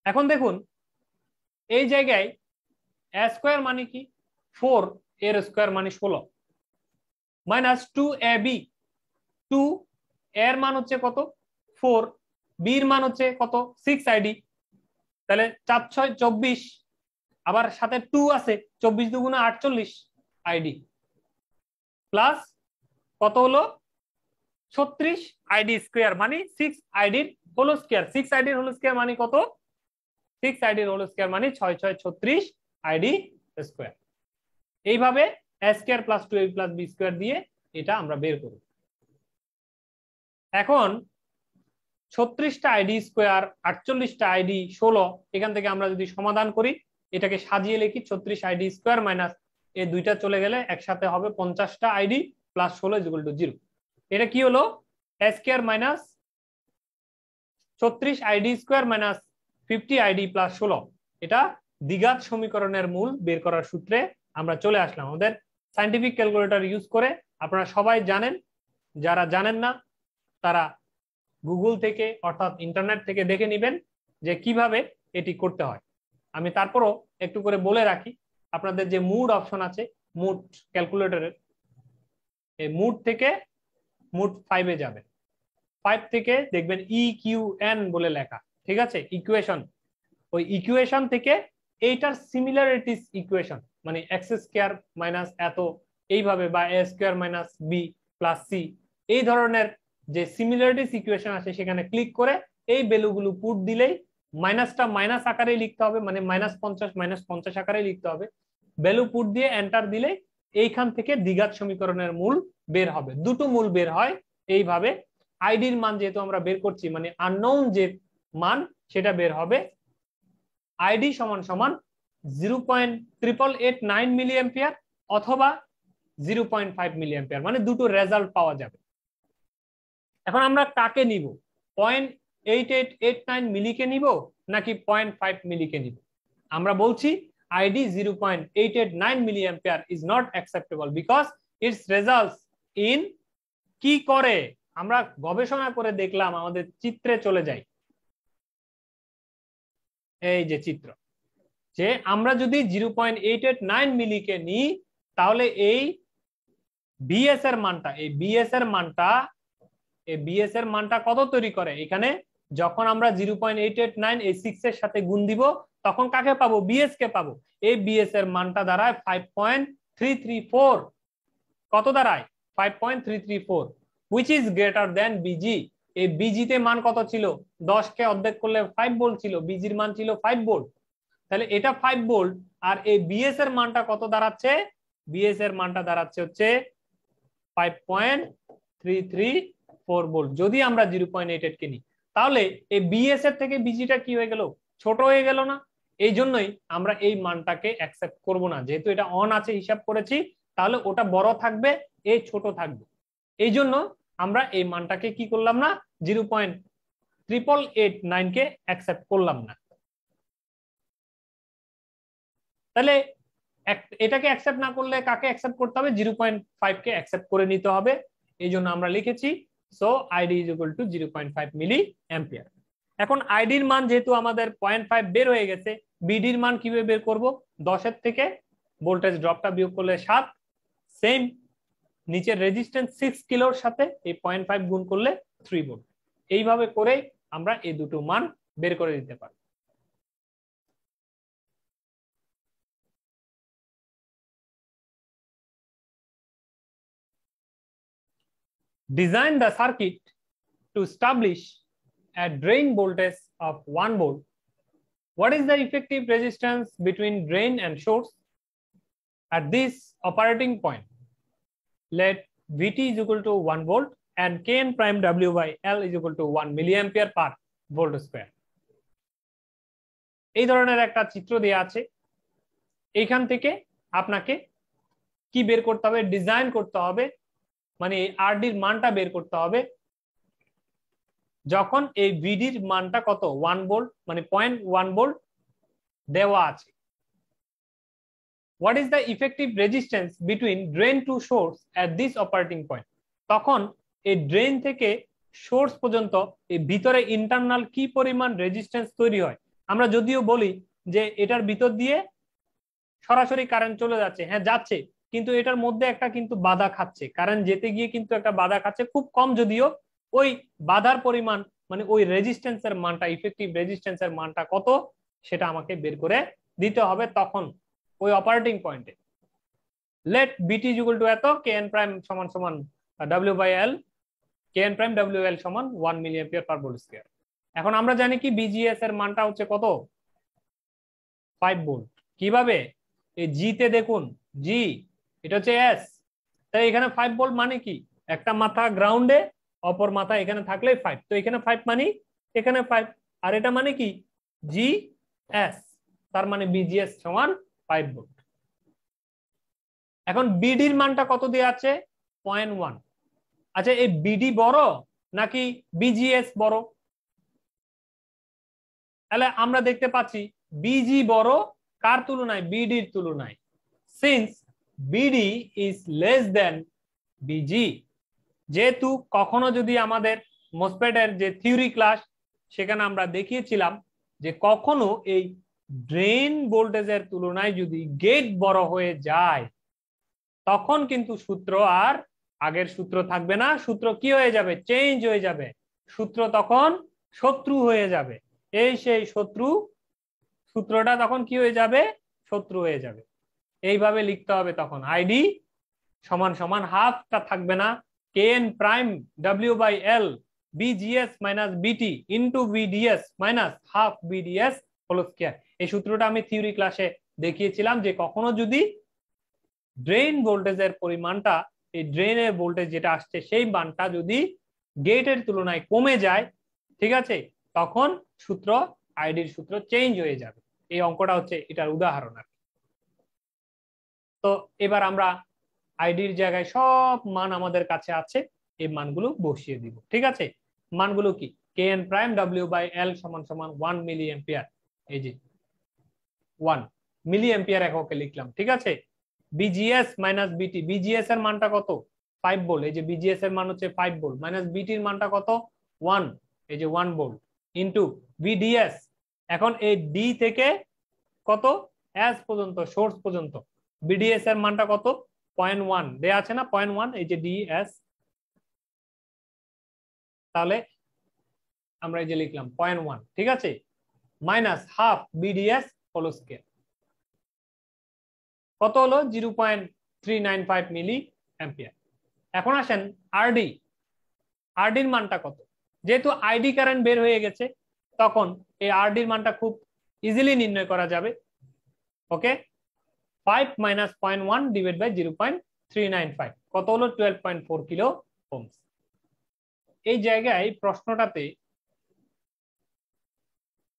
এখন দেখুন এই জায়গায় এ স্কয়ার মানে কি 4, এর স্কয়ার মানে 16 মাইনাস 2ab, 2 এর মান হচ্ছে কত 4, বি এর মান হচ্ছে কত 6 আইডি, তাহলে 4 6 24, আবার সাথে 2 আছে 24 দুগুণে 48 আইডি প্লাস কত হলো 36 আইডি স্কয়ার মানে 6 আইডির হোল স্কয়ার। 6 আইডির হোল স্কয়ার মানে কত 6 আইডির হোল স্কয়ার মানে 6 6 36 আইডি স্কয়ার। এইভাবে a square plus 2ab plus b square দিয়ে এটা আমরা বের করব। এখন 36টা আইডি স্কয়ার 48টা আইডি 16, এখান থেকে আমরা যদি সমাধান করি এটাকে সাজিয়ে লিখি 36 আইডি স্কয়ার মাইনাস এই দুইটা চলে গেলে একসাথে হবে 50টা আইডি প্লাস 16 ইকুয়াল টু 0। এটা কি হলো a square minus 36 ID square minus 50 ID plus 16। এটা দ্বিঘাত সমীকরণের মূল বের করার সূত্রে আমরা চলে আসলাম। আমাদের সায়েন্টিফিক ক্যালকুলেটর ইউজ করে আপনারা সবাই জানেন, যারা জানেন না তারা গুগল থেকে অর্থাৎ ইন্টারনেট থেকে দেখে নেবেন যে কিভাবে এটি করতে হয়। আমি তারপরও একটু করে বলে রাখি, আপনাদের যে মুড অপশন আছে মুড ক্যালকুলেটরের, এই মুড থেকে মুড 5 এ যাবেন, 5 থেকে দেখবেন ইকিউএন বলে লেখা, ঠিক আছে ইকুয়েশন। ওই ইকুয়েশন থেকে এইটার সিমিলারিটিস ইকুয়েশন মানে এক্স স্কয়ার মাইনাস এত এইভাবে বা a square minus b plus c এই ধরনের যে সিমিলারিটিস ইকুয়েশন আছে সেখানে ক্লিক করে এই ভ্যালুগুলো পুট দিলেই মাইনাসটা মাইনাস আকারে লিখতে হবে, মানে -50 আকারে লিখতে হবে। ভ্যালু পুট দিয়ে এন্টার দিলে এইখান থেকে দ্বিঘাত সমীকরণের মূল বের হবে। দুটো মূল বের হয় এইভাবে। আইডির মান যেহেতু আমরা বের করছি মানে আননোন যে মান সেটা বের হবে আইডি সমান সমান 0.8889 মিলি অ্যাম্পিয়ার অথবা 0.5 মিলি অ্যাম্পিয়ার, মানে দুটো রেজাল্ট পাওয়া যাবে। এখন আমরা কাকে নিব, 0.8889 মিলিকে নিব নাকি 0.5 মিলিকে নিব? আমরা বলছি ID 0.889 milli ampere is not acceptable because it's results in কি করে আমরা গবেষণা করে দেখলাম। আমাদের চিত্রে চলে যাই, এই যে চিত্র, যে আমরা যদি 0.889 মিলিকে নিই তাহলে এই বিএস এর মানটা কত তৈরি করে? এখানে যখন আমরা 0.889 এই 6 এর সাথে গুণ দিব তখন কাকে পাবো? বিএস কে পাবো। এই বিএস এর মানটা দাঁড়ায় 5.334। কত দাঁড়ায়? 5.334 which is greater than busy. এই বিজি তে মান কত ছিল? 10 কে অর্ধেক করলে 5 ভোল্ট ছিল, বিজির মান ছিল 5 ভোল্ট। তাহলে এটা 5 ভোল্ট আর এই বিএস এর মানটা কত দাঁড়াচ্ছে? বিএস এর মানটা দাঁড়াচ্ছে হচ্ছে 5.334 ভোল্ট যদি আমরা 0.88 কে নিই। তাহলে এই বিএস এর থেকে বিজিটা কি হয়ে গেল? ছোট হয়ে গেল না? এই জন্যই আমরা এই মানটাকে অ্যাকসেপ্ট করব না। যেহেতু এটা অন আছে হিসাব করেছি, তাহলে ওটা বড় থাকবে, এই ছোট থাকবে। এই জন্য আমরা এই মানটাকে কি করলাম না, 0.8889 কে অ্যাকসেপ্ট করলাম না। তাহলে এটাকে অ্যাকসেপ্ট না করলে কাকে অ্যাকসেপ্ট করতে হবে? 0.5 কে অ্যাকসেপ্ট করে নিতে হবে। এই জন্য আমরা লিখেছি so ID is equal to 0.5 milli ampere. এখন আইডির মান যেহেতু আমাদের 0.5 বের হয়ে গেছে, বিডির মান কিভাবে বের করব? 10 এর থেকে ভোল্টেজ ড্রপটা বিয়োগ করলে 7, সেম নিচের রেজিস্ট্যান্স 6 কিলোর সাথে এই 0.5 গুণ করলে 3 ভোল্ট। এইভাবে করে আমরা এই দুটো মান বের করে দিতে পারি। Design the circuit to establish a drain voltage of 1 volt. What is the effective resistance between drain and source at this operating point? Let Vt is equal to 1 volt and Kn prime W by L is equal to 1 milliampere per volt square. এই ধরনের একটা চিত্র দেওয়া আছে। এইখান থেকে আপনাকে কি বের করতে হবে, ডিজাইন করতে হবে, মানে এই আরডির মানটা বের করতে হবে যখন এই ভিডির মানটা কত 1 ভোল্ট মানে 0.1 ভোল্ট দেওয়া আছে। What is the effective resistance between drain to source at this operating point. তখন এই ড্রেন থেকে সোর্স পর্যন্ত এই ভিতরে ইন্টারনাল কি পরিমাণ রেজিস্ট্যান্স তৈরি হয়। আমরা যদিও বলি যে এটার ভিতর দিয়ে সরাসরি কারেন্ট চলে যাচ্ছে, হ্যাঁ যাচ্ছে, কিন্তু এটার মধ্যে একটা কিন্তু বাধা খাচ্ছে, কারেন্ট যেতে গিয়ে কিন্তু একটা বাধা খাচ্ছে, খুব কম যদিও। ওই বাধার পরিমাণ মানে ওই রেজিস্ট্যান্সের মানটা, ইফেক্টিভ রেজিস্ট্যান্সের মানটা কত সেটা আমাকে বের করে দিতে হবে তখন ওই অপারেটিং পয়েন্টে। লেট বিটি ইজ ইকুয়াল টু এত, কে এন প্রাইম সমান সমান W by L, K N prime W L সমান 1 milli ampere per volt square. এখন আমরা জানি কি বিজিএস এর মানটা হচ্ছে কত 5 ভোল্ট। কিভাবে, এই জি তে দেখুন, জি এটা হচ্ছে এস, তাই এখানে 5 ভোল্ট মানে কি, একটা মাথা গ্রাউন্ডে অপর মাথা এখানে থাকলে 5, তো এখানে 5 মানে এখানে 5, আর এটা মানে কি জি এস, তার মানে বিজিএস সমান 5 ভোল্ট। এখন বিডির মানটা কত দেওয়া আছে 0.1। আচ্ছা এই বিডি বড় নাকি বিজিএস বড়? তাহলে আমরা দেখতে পাচ্ছি বিজি বড় কার তুলনায়, বিডির তুলনায়। Since BD is less than busy, যেহেতু কখনো যদি আমাদের মোসফেটের যে থিওরি ক্লাস সেখানে আমরা দেখিয়েছিলাম যে কখনো এই ড্রেন ভোল্টেজের তুলনায় যদি গেট বড় হয়ে যায় তখন কিন্তু সূত্র আর আগের সূত্র থাকবে না, সূত্র কি হয়ে যাবে, চেঞ্জ হয়ে যাবে, সূত্র তখন শত্রু হয়ে যাবে। এই সেই শত্রু, সূত্রটা তখন কি হয়ে যাবে, শত্রু হয়ে যাবে। এইভাবে লিখতে হবে তখন আইডি সমান সমান হাফটা থাকবে না, K N prime W by L BGS minus BT into BDS minus half BDS whole square. এই সূত্রটা আমি থিওরি ক্লাসে দেখিয়েছিলাম যে কখনো যদি ড্রেন ভোল্টেজের পরিমাণটা, এই ড্রেনের ভোল্টেজ যেটা আসছে সেই মানটা যদি গেটের তুলনায় কমে যায়, ঠিক আছে, তখন সূত্র আইডির সূত্র চেঞ্জ হয়ে যাবে। এই অঙ্কটা হচ্ছে এটার উদাহরণ আর। তো এবার আমরা আইডির জায়গায় সব মান আমাদের কাছে আছে, এই মানগুলো বসিয়ে দিব। ঠিক আছে, মানগুলো কি, K N prime W by L সমান সমান 1 মিলি অ্যাম্পিয়ার, এই যে 1 মিলি অ্যাম্পিয়ার এককে লিখলাম। ঠিক আছে, বিজিএস মাইনাস বিটি, বিজিএস এর মানটা কত 5 ভোল্ট, এই যে বিজিএস এর মান হচ্ছে 5 ভোল্ট, মাইনাস বিটির মানটা কত 1, এই যে 1 ভোল্ট, ইনটু বিডিএস। এখন এই ডি থেকে কত এস পর্যন্ত, সোর্স পর্যন্ত, বিডিএস এর মানটা কত 0.1 দেয়া আছে না, 0.1, এই যে ডিএস, তাহলে আমরা এই যে লিখলাম 0.1, ঠিক আছে, minus half BDS whole square, কত হলো 0.395 মিলি অ্যাম্পিয়ার। এখন আসেন আরডি, আরডির মানটা কত, যেহেতু আইডি কারেন্ট বের হয়ে গেছে তখন এই আরডির মানটা খুব ইজিলি নির্ণয় করা যাবে। ওকে, 5 মাইনাস 0.1 ডিভাইড বাই 0.395, কত হলো 12.4 কিলো ওহমস। এই জায়গায় প্রশ্নটাতে,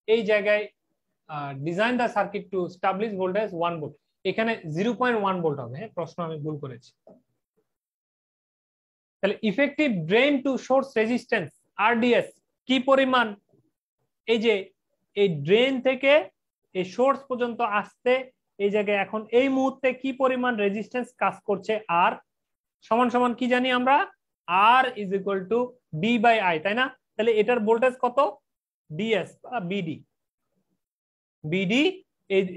এই জায়গায় design the circuit two establish voltage 1 volt, এখানে 0.1 ভোল্ট হবে, হ্যাঁ প্রশ্ন আমি ভুল করেছি। তাহলে effective drain to source resistance RDS কি পরিমাণ, এই যে এই ড্রেন থেকে এই সোর্স পর্যন্ত আসতে এই জায়গায় এখন এই মুহূর্তে কি পরিমাণ রেজিস্ট্যান্স কাজ করছে, আর সমান সমান কি জানি আমরা, R is equal to D by I, তাই না? তাহলে এটার ভোল্টেজ কত, ডিএস বা বিডি, বিডি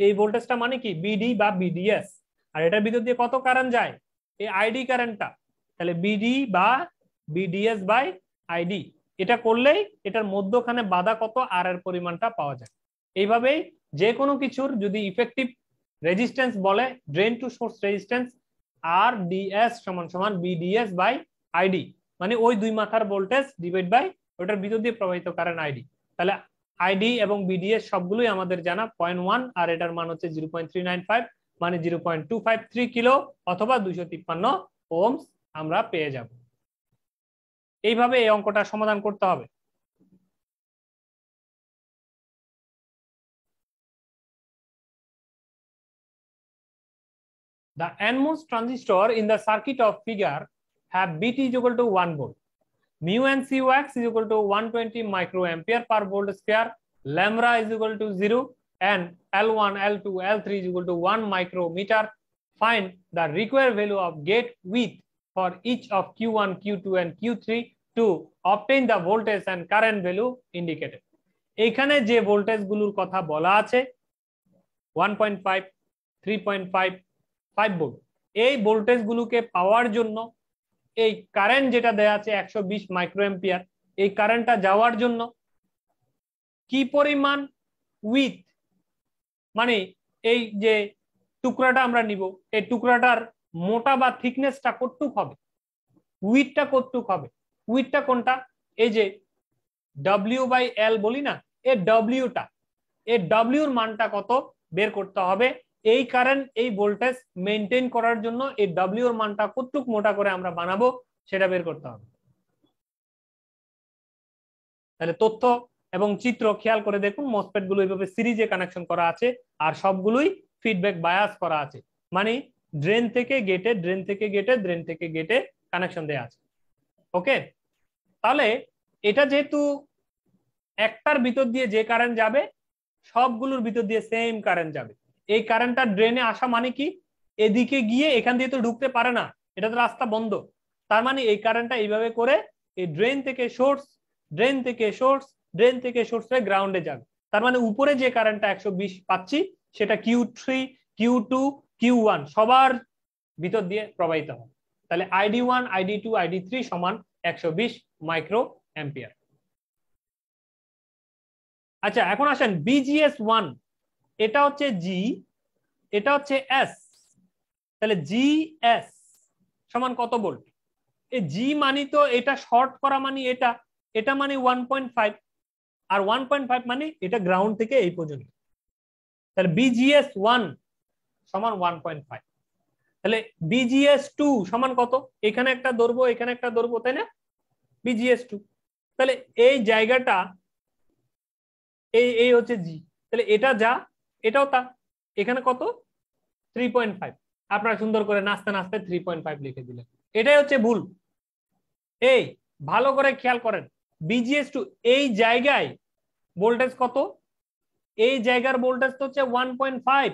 এই ভোল্টেজটা মানে কি বিডি বা বিডিএস, আর এটার ভিতর দিয়ে কত কারেন্ট যায়, এই আইডি কারেন্টটা, তাহলে বিডি বা বিডিএস বাই আইডি, এটা করলেই এটার মধ্যখানে বাধা কত আর এর পরিমাণটা পাওয়া যায়। এইভাবেই যে কোনো কিছুর যদি ইফেক্টিভ রেজিস্ট্যান্স বলে drain to source resistance R DS সমান সমান বিডিএস বাই আইডি, মানে ওই দুই মাথার ভোল্টেজ ডিভাইড বাই ওটার ভিতর দিয়ে প্রবাহিত কারেন্ট আইডি। তাহলে আইডি এবং বিডিএস সবগুলোই আমাদের জানা 0.1 আর এটার মান হচ্ছে 0.395, মানে 0.253 কিলো অথবা 253 ওহমস আমরা পেয়ে যাব। এইভাবে এই অঙ্কটা সমাধান করতে হবে। the NMOS transistor in the circuit of figure have BT is equal to 1 volt. Mu and COX is equal to 120 microampere per volt square. Lambda is equal to 0 and L1, L2, L3 is equal to 1 micrometer. Find the required value of gate width for each of Q1, Q2 and Q3 to obtain the voltage and current value indicated. এখানে যে voltage গুলোর কথা বলা আছে 1.5, 3.5, 5 volt, এই voltage গুলোকে পাওয়ার জন্য এই কারেন্ট যেটা দেয়া আছে 120 মাইক্রোঅ্যাম্পিয়ার, এই কারেন্টটা যাওয়ার জন্য কি পরিমাণ উইথ, মানে এই যে টুকরাটা আমরা নিব, এই টুকরাটার মোটা বা থিকনেসটা কতটুক হবে, উইথটা কতটুক হবে, উইথটা কোনটা, এই যে W/L বলি না, এই ডব্লিউটা, এই ডব্লিউর মানটা কত বের করতে হবে, এই কারেন্ট এই ভোল্টেজ মেইনটেইন করার জন্য এই ডব্লিউর মানটা কতটুক মোটা করে আমরা বানাবো সেটা বের করতে হবে। তাহলে তথ্য এবং চিত্র খেয়াল করে দেখুন, মসফেট গুলো এইভাবে সিরিজে কানেকশন করা আছে আর সবগুলোই ফিডব্যাক বায়াস করা আছে, মানে ড্রেন থেকে গেটে, ড্রেন থেকে গেটে, ড্রেন থেকে গেটে কানেকশন দেয়া আছে। ওকে, তাহলে এটা যেহেতু একটার ভিতর দিয়ে যে কারেন্ট যাবে সবগুলোর ভিতর দিয়ে সেম কারেন্ট যাবে, এই কারেন্টটা ড্রেনে আসা মানে কি, এদিকে গিয়ে এখান দিয়ে তো ঢুকতে পারে না, এটা তো রাস্তা বন্ধ, তার মানে এই কারেন্টটা এইভাবে করে এই ড্রেন থেকে সোর্স, ড্রেন থেকে সোর্স, ড্রেন থেকে সোর্স হয়ে গ্রাউন্ডে যাবে, তার মানে উপরে যে কারেন্টটা 120 পাচ্ছি সেটা Q3, Q2, Q1 সবার ভিতর দিয়ে প্রবাহিত হয়। তাহলে ID1, ID2, ID3 সমান 120 মাইক্রো অ্যাম্পিয়ার। আচ্ছা, এখন আসেন BGS1, এটা হচ্ছে G, এটা হচ্ছে S, তাহলে GS সমান কত ভোল্ট, এই G মানে তো এটা শর্ট করা মানে এটা, এটা মানে 1.5 আর 1.5 মানে এটা গ্রাউন্ড থেকে এই পর্যন্ত, তাহলে BGS1 সমান 1.5। তাহলে BGS2 সমান কত, এখানে একটা ধরবো, এখানে একটা ধরবো, তাই না, BGS2, তাহলে এই জায়গাটা এই হচ্ছে G, তাহলে এটা যা এটাও তা, এখানে কত 3.5, আপনারা সুন্দর করে নাচতে নাচতে 3.5 লিখে দিলেন, এটাই হচ্ছে ভুল। এই ভালো করে খেয়াল করেন, BGS2 এই জায়গায় ভোল্টেজ কত, এই জায়গার ভোল্টেজ তো হচ্ছে 1.5,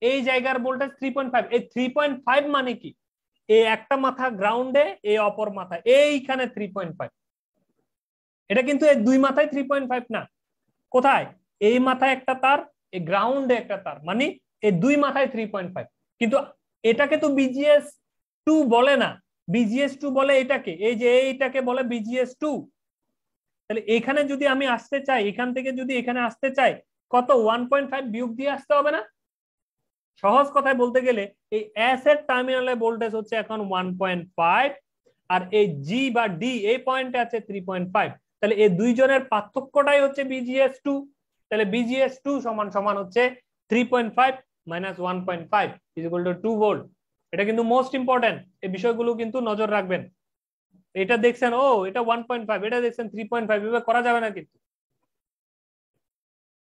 এই জায়গার ভোল্টেজ 3.5, এই 3.5 মানে কি, এই একটা মাথা গ্রাউন্ডে, এই অপর মাথা এইখানে 3.5, এটা কিন্তু এই দুই মাথায় 3.5 না, কোথায়, এই মাথায় একটা তার, এই গ্রাউন্ডে একটা তার, মানে এই দুই মাথায় 3.5, কিন্তু এটাকে তো BGS2 বলে না, BGS2 বলে এটাকে, এই যে এইটাকে বলে BGS2। তাহলে এখানে যদি আমি আসতে চাই, এখান থেকে যদি এখানে আসতে চাই, কত 1.5 বিয়োগ দিয়ে আসতে হবে না, সহজ কথায় বলতে গেলে এই এস এর টার্মিনালে ভোল্টেজ হচ্ছে এখন 1.5 আর এই জি বা ডি এই পয়েন্টে আছে 3.5, তাহলে এই দুইজনের পার্থক্যটাই হচ্ছে BGS2, তাহলে BGS2 সমান সমান হচ্ছে 3.5 minus 1.5 is equal two 2 volt. এটা কিন্তু মোস্ট ইম্পর্টেন্ট, এই বিষয়গুলো কিন্তু নজর রাখবেন। এটা দেখছেন ও এটা 1.5, এটা দেখছেন 3.5, এভাবে করা যাবে না কিন্তু।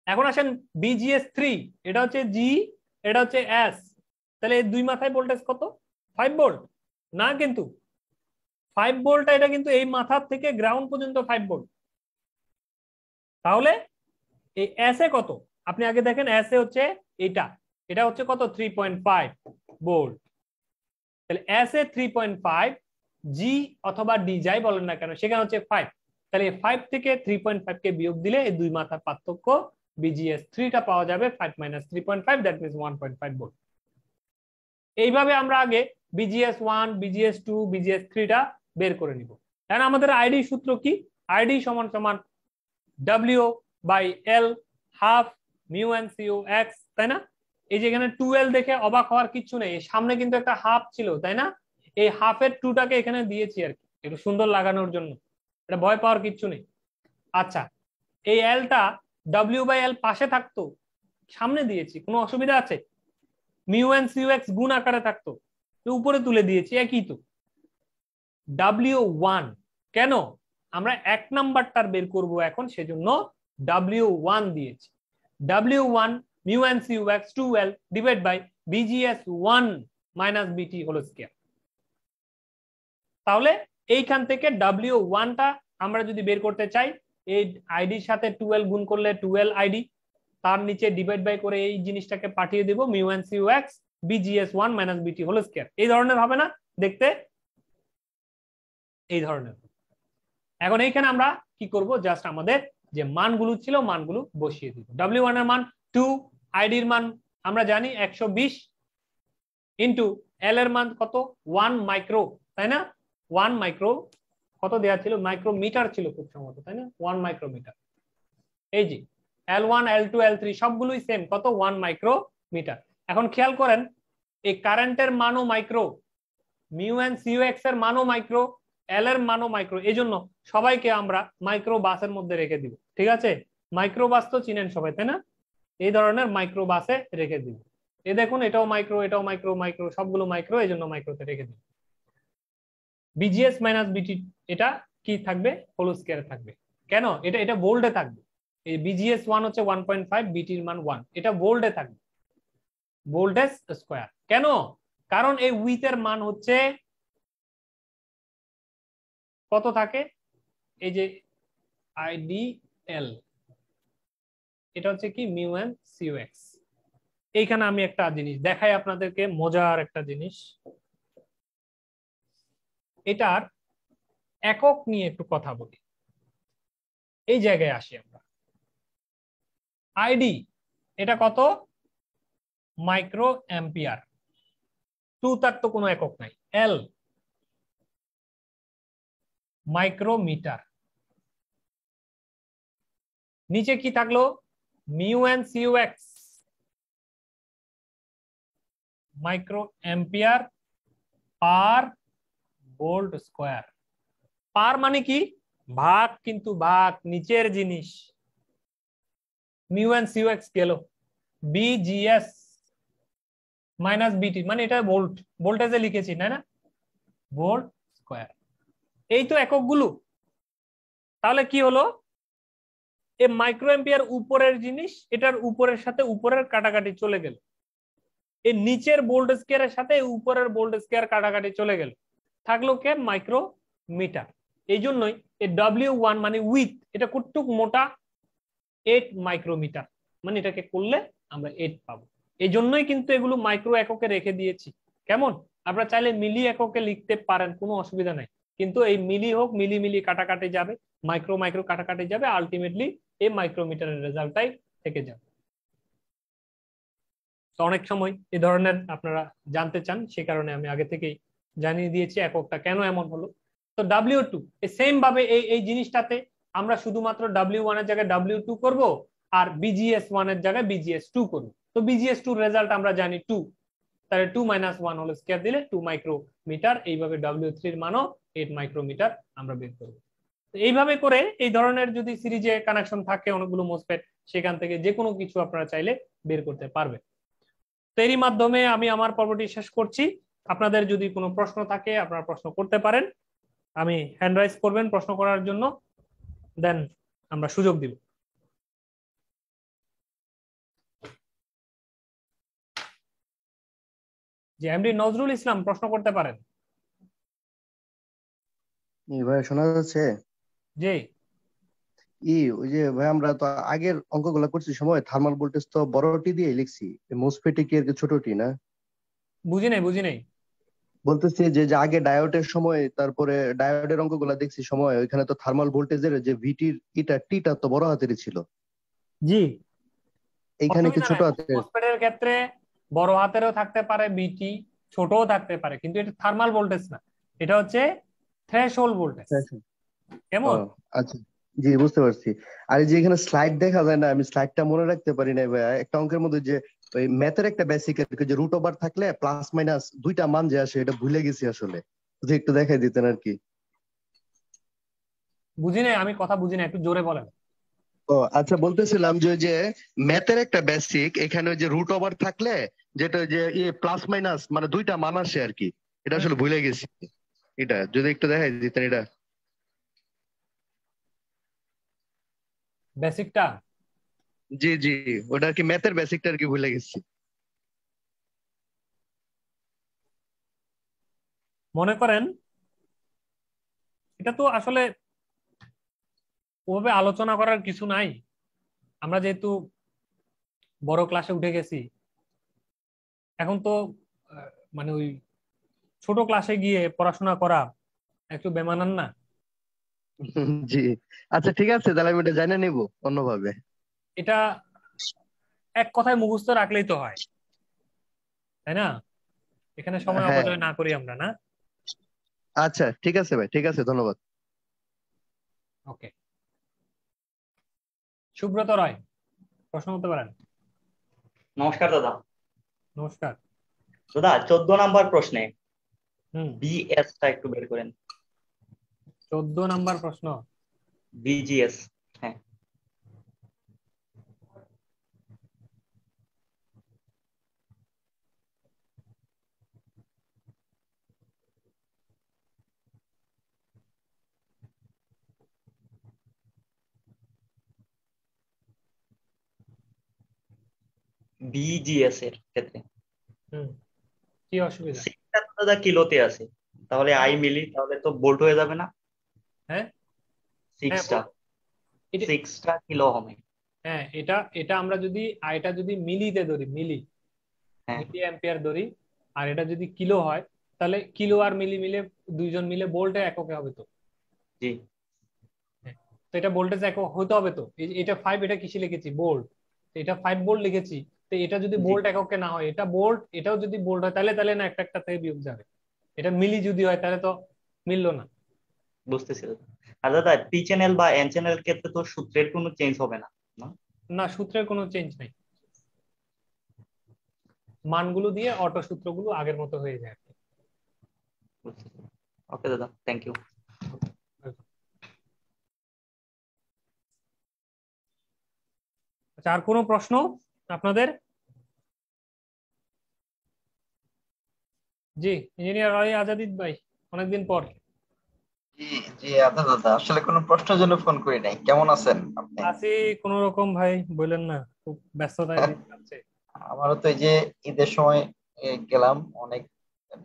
এখন আসেন BGS3, এটা হচ্ছে জি, এটা হচ্ছে এস, তাহলে এই দুই মাথায় ভোল্টেজ কত 5 ভোল্ট না, কিন্তু 5 ভোল্ট, এটা কিন্তু এই মাথা থেকে গ্রাউন্ড পর্যন্ত 5 ভোল্ট, তাহলে এই এস এ কত, আপনি আগে দেখেন এস এ হচ্ছে এটা, এটা হচ্ছে কত 3.5 ভোল্ট, তাহলে এস এ 3.5, জি অথবা ডি যাই বলেন না কেন সেখানে হচ্ছে 5, তাহলে 5 থেকে 3.5 কে বিয়োগ দিলে এই দুই মাথার পার্থক্য BGS3 টা পাওয়া যাবে 5 minus 3.5, দ্যাট মিন্স 1.5 ভোল্ট। এইভাবে আমরা আগে BGS1, BGS2, BGS3 টা বের করে নিব। এখন আমাদের আইডি সূত্র কি, আইডি সমান সমান W/L half mu N C O x, তাই না, এই যে এখানে 2L দেখে অবাক হওয়ার কিছু নেই, সামনে কিন্তু একটা হাফ ছিল, তাই না, এই হাফের 2টাকে এখানে দিয়েছি আর কি একটু সুন্দর লাগানোর জন্য, এটা ভয় পাওয়ার কিছু নেই। আচ্ছা, এই এলটা W/L পাশে থাকতো, সামনে দিয়েছি, কোনো অসুবিধা আছে, মিউ এন সিও এক্স গুণ আকারে থাকতো, উপরে তুলে দিয়েছি, একই তো। W1 কেন, আমরা এক নাম্বারটার বের করব এখন, সেজন্য W1 দিয়েছি। W1 mu N C O X 2L divide by BGS 1 minus BT whole square. তাহলে এইখান থেকে W1 টা আমরা যদি বের করতে চাই, এই আইডির সাথে 12 গুণ করলে 12 আইডি, তার নিচে ডিভাইড বাই করে এই জিনিসটাকে পাঠিয়ে দেব μ1CUX BGS 1 minus BT whole square. এই ধরনের হবে না দেখতে? এই ধরনের। এখন এইখানে আমরা কি করব, জাস্ট আমাদের যে মানগুলো ছিল মানগুলো বসিয়ে দিব। W1 এর মান 2, আইডির মান আমরা জানি 120 ইনটু L এর মান কত 1 মাইক্রো, তাই না? 1 মাইক্রো কত দেয়া ছিল, মাইক্রোমিটার ছিল খুব সম্ভবত, তাই না? 1 মাইক্রোমিটার। এই যে L1 L2 L3 সবগুলোই সেম, কত 1 মাইক্রোমিটার। এখন খেয়াল করেন এই কারেন্টের মানও মাইক্রো, μ1CUX এর মানও মাইক্রো, L এর মানও মাইক্রো, এই জন্য সবাইকে আমরা মাইক্রো বাসের মধ্যে রেখে দিব। ঠিক আছে, মাইক্রো বাস তো চিনেন সবাই, তাই না? এই ধরনের মাইক্রো বাসে রেখে দিব। এই দেখুন এটাও মাইক্রো, এটাও মাইক্রো, মাইক্রো সবগুলো মাইক্রো, এই জন্য মাইক্রোতে রেখে দিব। BGS মাইনাস BT এটা কি থাকবে, হোল স্কয়ার থাকবে। কেন? এটা বোল্ডে থাকবে। এই BGS 1 হচ্ছে 1.5, BT এর মান 1, এটা বোল্ডে থাকবে, ভোল্টেজ স্কয়ার। কেন? কারণ এই উইথ এর মান হচ্ছে কত থাকে, এই যে IDL, এটা হচ্ছে কি μ1CUX। এইখানে আমি একটা জিনিস দেখাই আপনাদেরকে, মজার একটা জিনিস, এটার একক নিয়ে একটু কথা বলি। এই জায়গায় আসি আমরা, আইডি এটা কত, মাইক্রো অ্যাম্পিয়ার, 2 তার তো কোনো একক নাই, L মাইক্রোমিটার, নিচে কি থাকলো μ1CUX micro ampere per volt square. Per মানে কি, ভাগ, কিন্তু ভাগ নিচের জিনিস, μ1CUX গেল, BGS মাইনাস BT মানে এটা ভোল্ট, ভোল্টেজে লিখেছি না, ভোল্ট স্কয়ার। এই তো এককগুলো। তাহলে কি হলো, এই মাইক্রো অ্যাম্পিয়ার উপরের জিনিস, এটার উপরের সাথে উপরের কাটাকাটি চলে গেল, এই নিচের ভোল্ট স্কয়ারের সাথে উপরের ভোল্ট স্কয়ার কাটাকাটি চলে গেল, থাকলো কে, মাইক্রোমিটার। এই জন্যই এই W1 মানে উইথ, এটা কতটুক মোটা, 8 মাইক্রোমিটার, মানে এটাকে করলে আমরা 8 পাবো। এই জন্যই কিন্তু এগুলো মাইক্রো এককে রেখে দিয়েছি। কেমন? আপনারা চাইলে মিলি এককে লিখতে পারেন, কোনো অসুবিধা নাই, কিন্তু এই মিলি হোক, মিলি মিলি কাটাকাটি যাবে, মাইক্রো মাইক্রো কাটাকাটি যাবে, আলটিমেটলি এই মাইক্রোমিটারের রেজাল্টটাই থেকে যাবে। তো অনেক সময় এই ধরনের আপনারা জানতে চান, সে কারণে আমি আগে থেকেই জানিয়ে দিয়েছি এককটা কেন এমন হলো। তো W2 সেম ভাবে এই জিনিসটাতে আমরা শুধুমাত্র W1 এর জায়গায় W2 করব, আর BGS 1 এর জায়গায় BGS 2 করব। তো BGS 2 রেজাল্ট আমরা জানি 2, তাহলে 2 মাইনাস 1 হোল স্কয়ার দিলে 2 মাইক্রোমিটার, এইভাবে W3 এর মানও 8 মাইক্রোমিটার আমরা বের করব। এইভাবে করে এই ধরনের যদি সিরিজে কানেকশন থাকে অনেকগুলো মোসফেট, সেখান থেকে যে কোনো কিছু আপনারা চাইলে বের করতে পারবেন। তো এরই মাধ্যমে আমি আমার পর্বটি শেষ করছি। আপনাদের যদি কোনো প্রশ্ন থাকে আপনারা প্রশ্ন করতে পারেন, আমি হ্যান্ড রাইজ করবেন প্রশ্ন করার জন্য, দেন আমরা সুযোগ দিব। যে এমডি নজরুল ইসলাম প্রশ্ন করতে পারেন। ভাই শোনা যাচ্ছে? জি ওই যে ভাই আমরা তো আগের অঙ্কগুলো করছি সময় থার্মাল ভোল্টেজ তো বড় টি দিয়ে লিখছি, মোসফেটে কি আর কি ছোট টি না? বুঝি নাই। বলতেছি যে যে আগে ডায়োডের সময়, তারপরে ডায়োডের অঙ্কগুলো দেখছি সময়, ওইখানে তো থার্মাল ভোল্টেজের যে ভিটির টিটা তো বড় হাতেরই ছিল, জি, এইখানে কি অসুবিধা ছোট নাই। হাতের? মসফেটের ক্ষেত্রে বড় হাতেরও থাকতে পারে বিটি, ছোটও থাকতে পারে, কিন্তু এটা থার্মাল ভোল্টেজ না, এটা হচ্ছে থ্রেশহোল্ড ভোল্টেজ। ও কেমন? আচ্ছা, জি বুঝতে পারছি। আর এই যে এখানে স্লাইড দেখা যায় না, আমি স্লাইডটা মনে রাখতে পারি না ভাই। একটা অঙ্কের মধ্যে যে ওই ম্যাথের একটা বেসিক যে রুট ওভার থাকলে প্লাস মাইনাস দুইটা মান যে আসে, এটা ভুলে গেছি আসলে, যদি একটু দেখাই দিতেন আর কি। বুঝি নাই, আমি কথা বুঝি না, একটু জোরে বলেন। ও আচ্ছা, বলতেছিলাম যে যে ম্যাথের একটা বেসিক, এখানে ওই যে রুট ওভার থাকলে যেটা ওই যে প্লাস মাইনাস মানে দুইটা মান আসে আর কি, এটা আসলে ভুলে গেছি। এটা যদি একটু দেখাই দিতেন এটা। বেসিকটা জি জি, ওটা আর কি ম্যাথের বেসিকটা আর কি ভুলে গেছি। মনে করেন এটা তো আসলে ওভাবে আলোচনা করার কিছু নাই, আমরা যেহেতু বড় ক্লাসে উঠে গেছি এখন তো আহ, মানে ওই ছোট ক্লাসে গিয়ে পড়াশোনা করা একটু বেমানান না? জি, আচ্ছা ঠিক আছে, তাহলে আমি এটা জানে নিব অন্যভাবে। এটা এক কথায় মুখস্থ রাখলেই তো হয়, তাই না? এখানে সময় হ্যাঁ, অপচয় না করি আমরা, না? আচ্ছা ঠিক আছে ভাই, ঠিক আছে, ধন্যবাদ। ওকে, সুব্রত রায়, প্রশ্ন করতে পারেন। নমস্কার দাদা। নমস্কার। দাদা 14 নাম্বার প্রশ্নে হুম, বিএস টা একটু বের করেন। 14 নাম্বার প্রশ্ন। বিজিএস। হ্যাঁ। বিজিএস এর ক্ষেত্রে হুম, কি অসুবিধা? সিক্সটা তো দাদা কিলোতে আছে, তাহলে আই হ্যাঁ, মিলি তাহলে তো বোল্ট হয়ে যাবে না? হ্যাঁ, হ্যাঁ, সিক্সটা এটা, সিক্সটা কিলো হবে। হ্যাঁ, এটা এটা আমরা যদি এটা যদি মিলিতে ধরি, মিলি হ্যাঁ। মিলি অ্যাম্পিয়ার ধরি, আর এটা যদি কিলো হয়, তাহলে কিলো আর মিলি মিলে দুইজন মিলে ভোল্টে এককে হবে তো। জি। হ্যাঁ, তো এটা ভোল্টেজ একক হতে হবে তো। এটা 5, এটা কিসে লিখেছি? ভোল্ট। এটা 5 ভোল্ট লিখেছি। তো এটা যদি জি ভোল্ট এককে না হয়, এটা ভোল্ট, এটাও যদি ভোল্ট হয়, তাহলে তাহলে না একটা একটা থেকে বিয়োগ যাবে। এটা মিলি যদি হয় তাহলে তো মিললো না। বুঝতেছি দাদা। আর দাদা পি চ্যানেল বা এন চ্যানেল ক্ষেত্রে তো সূত্রের কোনো চেঞ্জ হবে না, না? না, সূত্রের কোনো চেঞ্জ নাই, মানগুলো দিয়ে অটো সূত্রগুলো আগের মতো হয়ে যায় আর কি। বুঝতেছি। ওকে দাদা, থ্যাংক ইউ। আচ্ছা, আর কোনো প্রশ্ন আপনাদের? জি, ইঞ্জিনিয়ার আলী আজাদিদ ভাই, অনেকদিন পর। জি জি, আচ্ছা দাদা, আসলে কোনো প্রশ্নের জন্য ফোন করি নাই। কেমন আছেন আপনি? আছি কোন রকম ভাই, বললেন না, খুব ব্যস্ততায় দিন যাচ্ছে। আমারও তো এই যে ঈদের সময় গেলাম অনেক,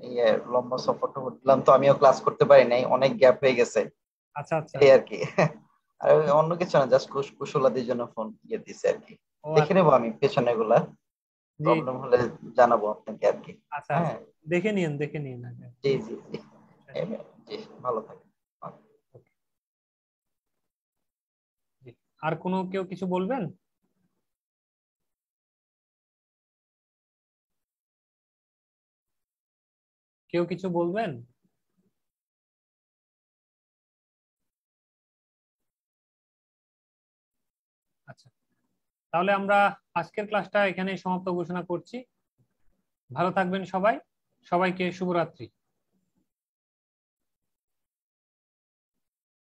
ইয়ে লম্বা সফর টফর দিলাম, তো আমিও ক্লাস করতে পারি নাই, অনেক গ্যাপ হয়ে গেছে, আচ্ছা, আচ্ছা। এই আর কি। আর ওই অন্য কিছু না, জাস্ট কুশলাদির জন্য ফোন দিছে আর কি। ও দেখে আচ্ছা। নেবো আমি পেছনে গুলা, জি, প্রবলেম হলে জানাবো আপনাকে আর কি। আচ্ছা, আচ্ছা, হ্যাঁ। দেখে নিন, দেখে নিন আগে। জি জি জি। জি, ভালো থাকেন। Okay, জি। আর কোনো কেউ কিছু বলবেন? কেউ কিছু বলবেন? আচ্ছা, তাহলে আমরা আজকের ক্লাসটা এখানে সমাপ্ত ঘোষণা করছি। ভালো থাকবেন সবাই, সবাইকে শুভরাত্রি।